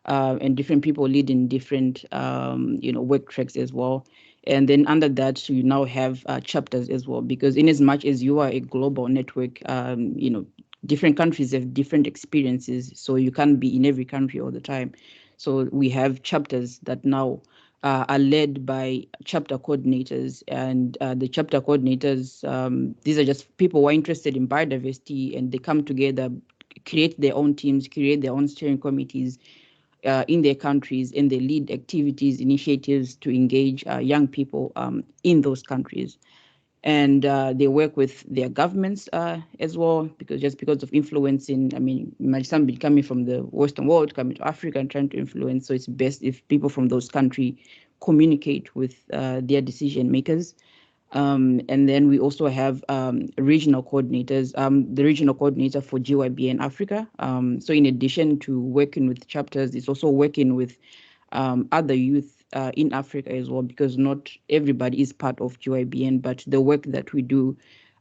and different people leading different, work tracks as well. And then under that, you now have chapters as well, because in as much as you are a global network, different countries have different experiences, so you can't be in every country all the time. So we have chapters that now are led by chapter coordinators, and the chapter coordinators, these are just people who are interested in biodiversity, and they come together, create their own teams, create their own steering committees in their countries, and they lead activities, initiatives to engage young people in those countries. And they work with their governments as well, because of influencing, I mean, some be coming from the Western world, coming to Africa and trying to influence. So it's best if people from those countries communicate with their decision makers. And then we also have regional coordinators, the regional coordinator for GYBN Africa. So in addition to working with chapters, it's also working with other youth in Africa as well, because not everybody is part of GYBN, but the work that we do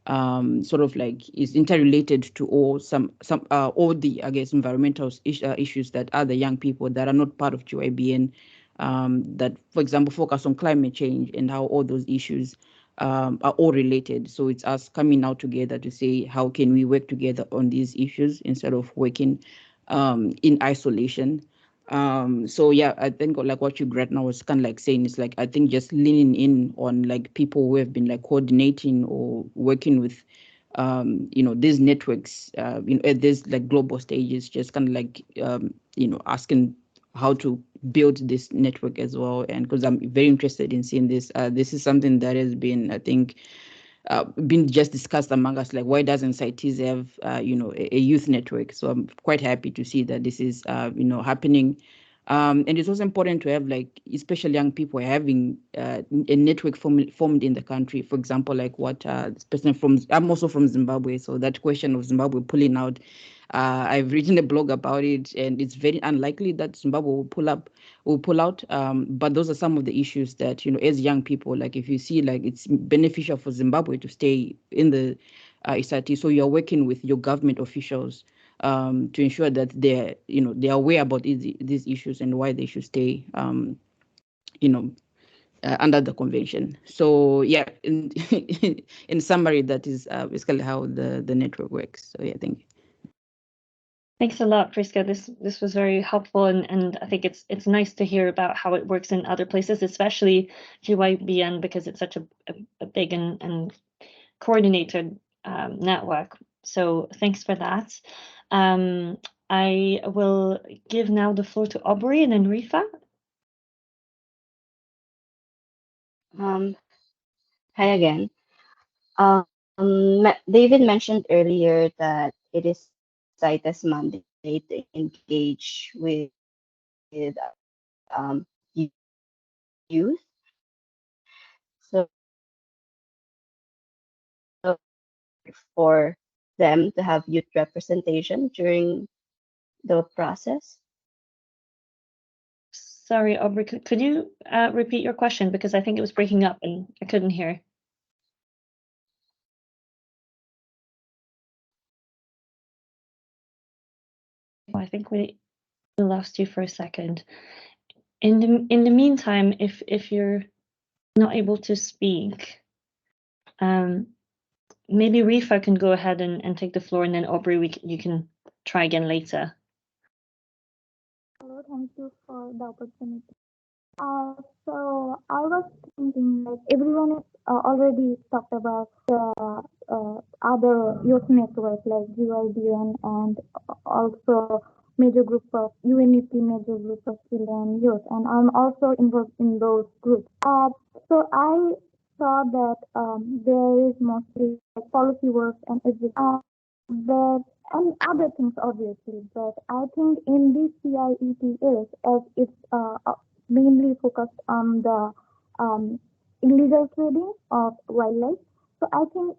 sort of like is interrelated to all the, I guess, environmental issues that other young people that are not part of GYBN that, for example, focus on climate change and how all those issues are all related. So it's us coming out together to say, how can we work together on these issues instead of working in isolation. So yeah, I think like what you Gretna was kind of like saying is like, I think just leaning in on like people who have been like coordinating or working with these networks at this like global stages, just kind of like asking how to build this network as well. And because I'm very interested in seeing this, this is something that has been, I think, been just discussed among us, like why doesn't CITES have a youth network? So I'm quite happy to see that this is happening. And it's also important to have, like, especially young people having a network formed in the country. For example, like what this person I'm also from Zimbabwe, so that question of Zimbabwe pulling out, I've written a blog about it, and it's very unlikely that Zimbabwe will pull out. But those are some of the issues that, as young people, like if you see like it's beneficial for Zimbabwe to stay in the SRT, so you're working with your government officials to ensure that they're aware about these issues and why they should stay under the convention. So yeah, in summary, that is basically how the network works. So yeah, thank you.
Thanks a lot, Priska. This was very helpful, and I think it's nice to hear about how it works in other places, especially GYBN, because it's such a big and coordinated network. So thanks for that. I will give now the floor to Aubrey and then Rifa.
Hi again. David mentioned earlier that it is CITES mandate to engage with youth. So for them to have youth representation during the process.
Sorry, Aubrey, could you repeat your question, because I think it was breaking up and I couldn't hear. I think we lost you for a second. In the meantime, if you're not able to speak, maybe Rifa can go ahead and take the floor, and then Aubrey, you can try again later.
Hello, thank you for the opportunity. So I was thinking, like, everyone is already talked about the other youth networks like GYBN and also major group of UNEP, major group of children youth, and I'm also involved in those groups. So I saw that there is mostly like policy work and everything, but and other things obviously. But I think in this CIETS, as it's mainly focused on the illegal trading of wildlife. So I think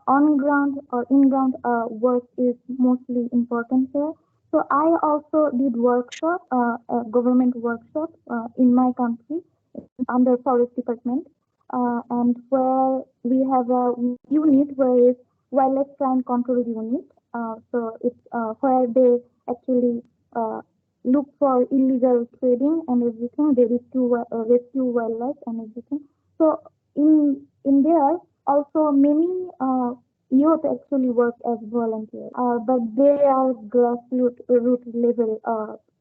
on ground or in ground work is mostly important here. So I also did workshop, government workshop in my country under forest department, and where we have a unit where is wildlife crime control unit. So it's where they actually look for illegal trading and everything. They rescue wildlife and everything. So in there also many youth actually work as volunteers, but they are grassroots root level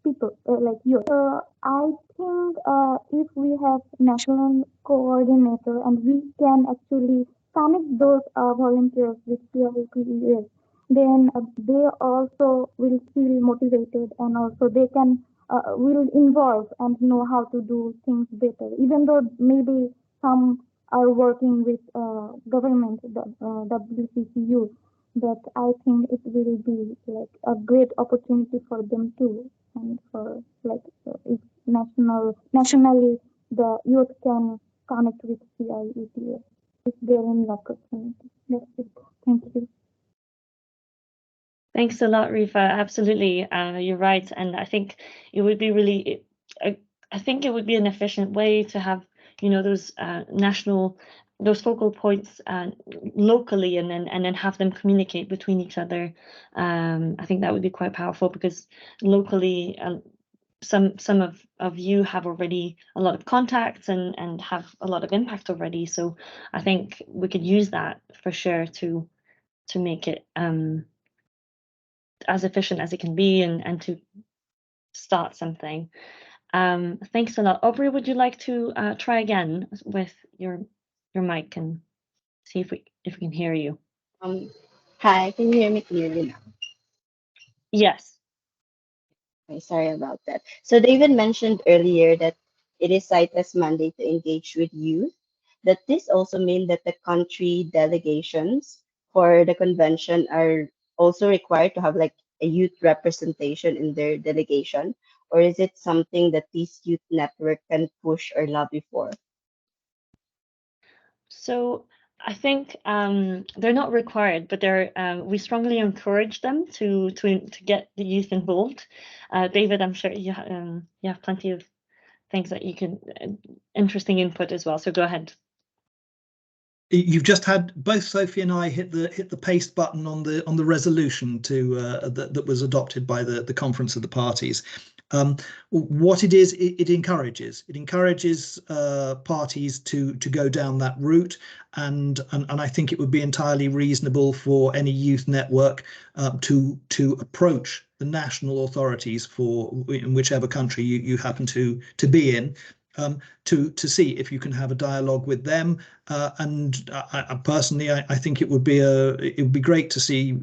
people like youth. So I think if we have national coordinator and we can actually connect those volunteers with CITES, then they also will feel motivated, and also they can will involve and know how to do things better, even though maybe some are working with government WCCU, but I think it will be like a great opportunity for them too, and for like if nationally the youth can connect with CIETS if they're in the opportunity. That's it. Thank you.
Thanks a lot, Rifa. Absolutely, you're right, and I think it would be really I think it would be an efficient way to have, those those focal points locally, and then have them communicate between each other. I think that would be quite powerful, because locally, some of you have already a lot of contacts and have a lot of impact already. So I think we could use that for sure to make it as efficient as it can be, and to start something. Thanks a lot. Aubrey, would you like to try again with your mic and see if we can hear you?
Hi, can you hear me clearly now?
Yes.
Okay, sorry about that. So David mentioned earlier that it is CITES mandate to engage with youth. Does this also mean that the country delegations for the convention are also required to have like a youth representation in their delegation? Or is it something that this youth network can push or lobby for?
So I think they're not required, but we strongly encourage them to get the youth involved. David, I'm sure you have plenty of things that you can interesting input as well. So go ahead.
You've just had both Sophie and I hit the paste button on the resolution that was adopted by the Conference of the Parties. What it is, it encourages parties to go down that route, and I think it would be entirely reasonable for any youth network to approach the national authorities in whichever country you happen to be in. To see if you can have a dialogue with them, and I personally, I think it would be great to see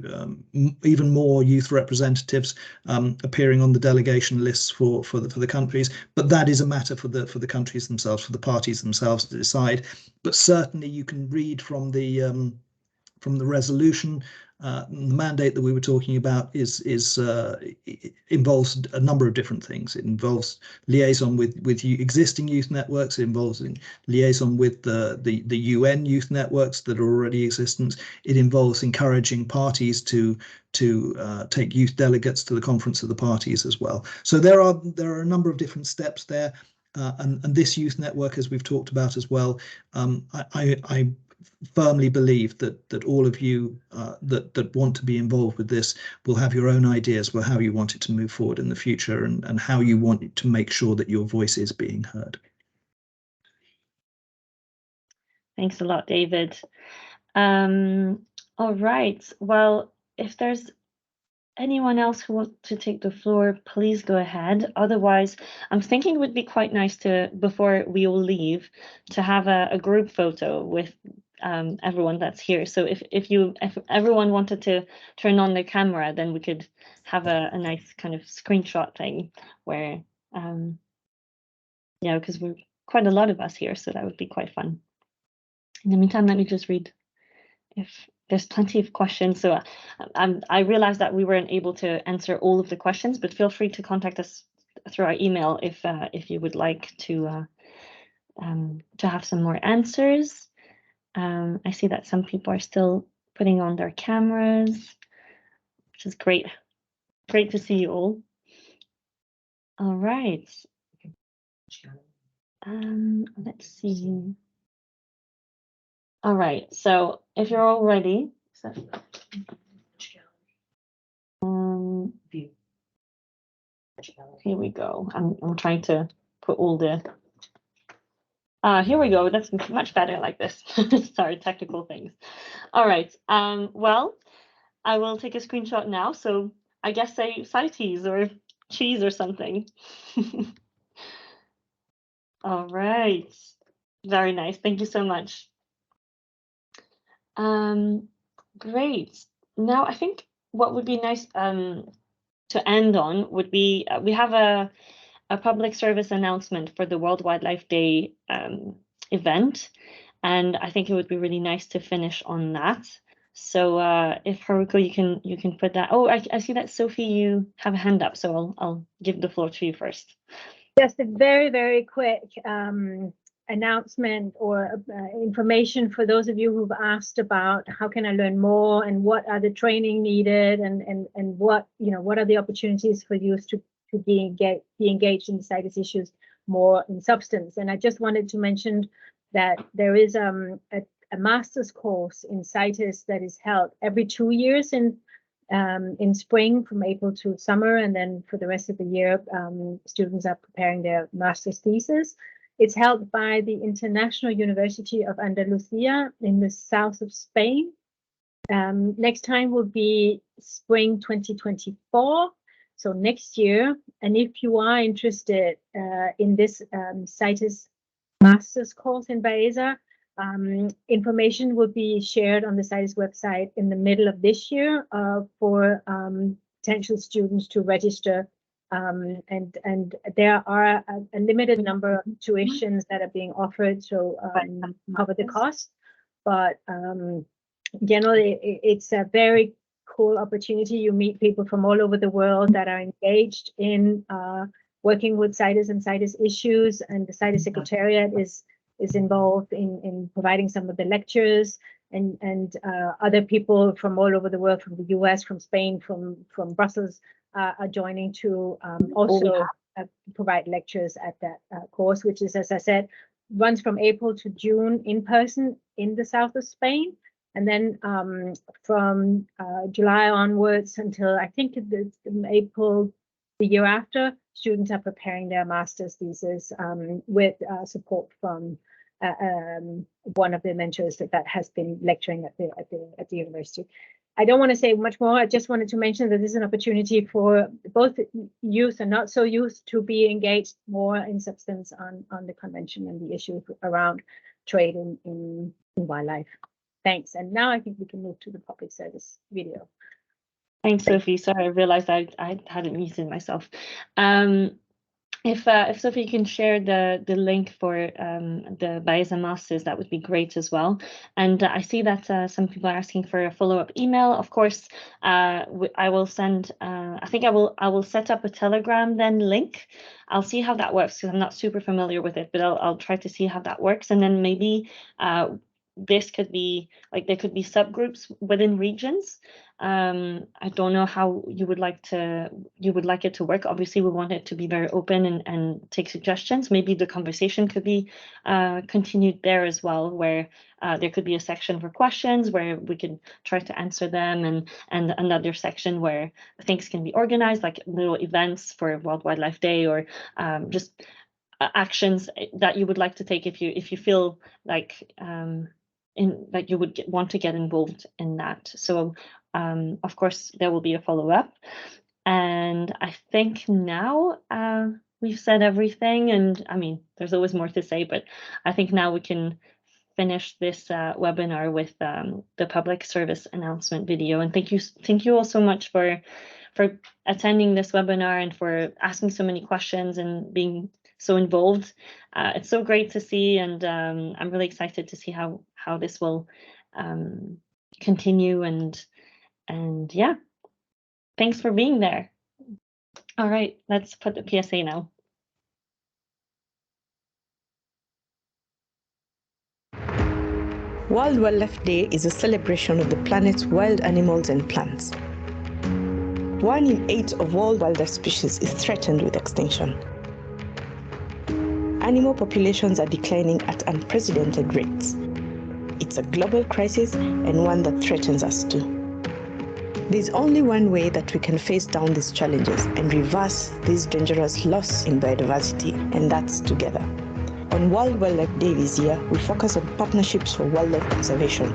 even more youth representatives appearing on the delegation lists for the countries. But that is a matter for the countries themselves, for the parties themselves to decide. But certainly, you can read from the resolution. The mandate that we were talking about involves a number of different things. It involves liaison with existing youth networks. It involves liaison with the UN youth networks that are already existent. It involves encouraging parties to take youth delegates to the Conference of the Parties as well. So there are a number of different steps there, and this youth network, as we've talked about as well, I firmly believe that all of you that want to be involved with this will have your own ideas for how you want it to move forward in the future, and how you want to make sure that your voice is being heard.
Thanks a lot, David. All right. Well, if there's anyone else who wants to take the floor, please go ahead. Otherwise, I'm thinking it would be quite nice to, before we all leave, to have a group photo with everyone that's here. So if everyone wanted to turn on their camera, then we could have a nice kind of screenshot thing where, because we're quite a lot of us here, so that would be quite fun. In the meantime, let me just read if there's plenty of questions. So I realized that we weren't able to answer all of the questions, but feel free to contact us through our email if you would like to have some more answers. I see that some people are still putting on their cameras, which is great. Great to see you all. All right. Let's see. All right. So if you're all ready, here we go. I'm trying to put all the. Here we go. That's much better like this. Sorry, technical things. All right. Well, I will take a screenshot now. So I guess say CITES or cheese or something. All right. Very nice. Thank you so much. Great. Now I think what would be nice to end on would be we have a public service announcement for the World Wildlife Day event, and I think it would be really nice to finish on that. So if Haruko, you can put that. Oh, I see that Sophie, you have a hand up, so I'll give the floor to you first.
Just a very, very quick announcement or information for those of you who've asked about how can I learn more and what are the training needed and what are the opportunities for youth to be engaged in CITES issues. more in substance. And I just wanted to mention that there is a master's course in CITES that is held every 2 years in spring from April to summer, and then for the rest of the year, students are preparing their master's thesis. It's held by the International University of Andalusia in the south of Spain. Next time will be spring 2024, so next year. And if you are interested in this CITES master's course in Baeza, information will be shared on the CITES website in the middle of this year for potential students to register. And there are a limited number of tuitions that are being offered to cover the cost. But generally, it's a very cool opportunity. You meet people from all over the world that are engaged in working with CITES and CITES issues, and the CITES Secretariat is involved in providing some of the lectures, and other people from all over the world, from the US, from Spain, from Brussels, are joining to also provide lectures at that course, which is, as I said, runs from April to June in person in the south of Spain. And then from July onwards until I think it's April the year after, students are preparing their master's thesis with support from one of the mentors that has been lecturing at the university. I don't want to say much more. I just wanted to mention that this is an opportunity for both youth and not so youth to be engaged more in substance on the convention and the issues around trade in wildlife. Thanks. And now I think we can move to the public service video.
Thanks, Sophie. Sorry, I realized I hadn't muted myself. If Sophie can share the link for the Baeza Masters, that would be great as well. And I see that some people are asking for a follow-up email. Of course, I will send. I think I will set up a Telegram then link. I'll see how that works because I'm not super familiar with it, but I'll try to see how that works, and then maybe this could be like there could be subgroups within regions. I don't know how you would like it to work. Obviously, we want it to be very open and take suggestions. Maybe the conversation could be continued there as well, where there could be a section for questions where we could try to answer them, and another section where things can be organized, like little events for World Wildlife Day, or just actions that you would like to take if you feel like you would want to get involved in that. So of course there will be a follow-up, and I think now we've said everything, and I mean there's always more to say, but I think now we can finish this webinar with the public service announcement video. And thank you all so much for attending this webinar and for asking so many questions and being so involved. It's so great to see, and I'm really excited to see how this will continue, and yeah, thanks for being there. All right, let's put the PSA now.
World Wildlife Day is a celebration of the planet's wild animals and plants. 1 in 8 of all wildlife species is threatened with extinction. Animal populations are declining at unprecedented rates. It's a global crisis and one that threatens us too. There's only one way that we can face down these challenges and reverse this dangerous loss in biodiversity, and that's together. On World Wildlife Day this year, we focus on partnerships for wildlife conservation,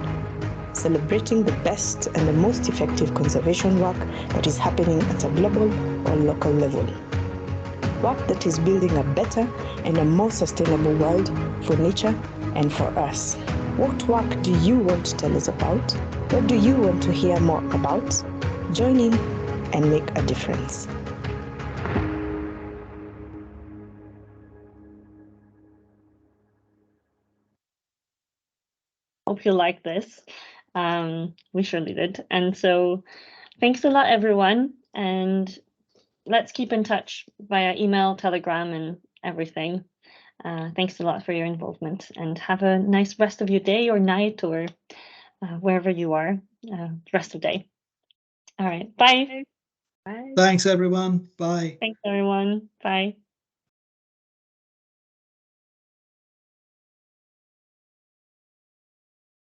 celebrating the best and the most effective conservation work that is happening at a global or local level. Work that is building a better and a more sustainable world for nature and for us. What work do you want to tell us about? What do you want to hear more about? Join in and make a difference.
Hope you like this. We surely did. And so thanks a lot, everyone. And let's keep in touch via email, Telegram, and everything. Thanks a lot for your involvement, and have a nice rest of your day or night, or wherever you are, rest of the day. All right. Bye.
Bye.
Thanks, everyone. Bye.
Thanks, everyone. Bye.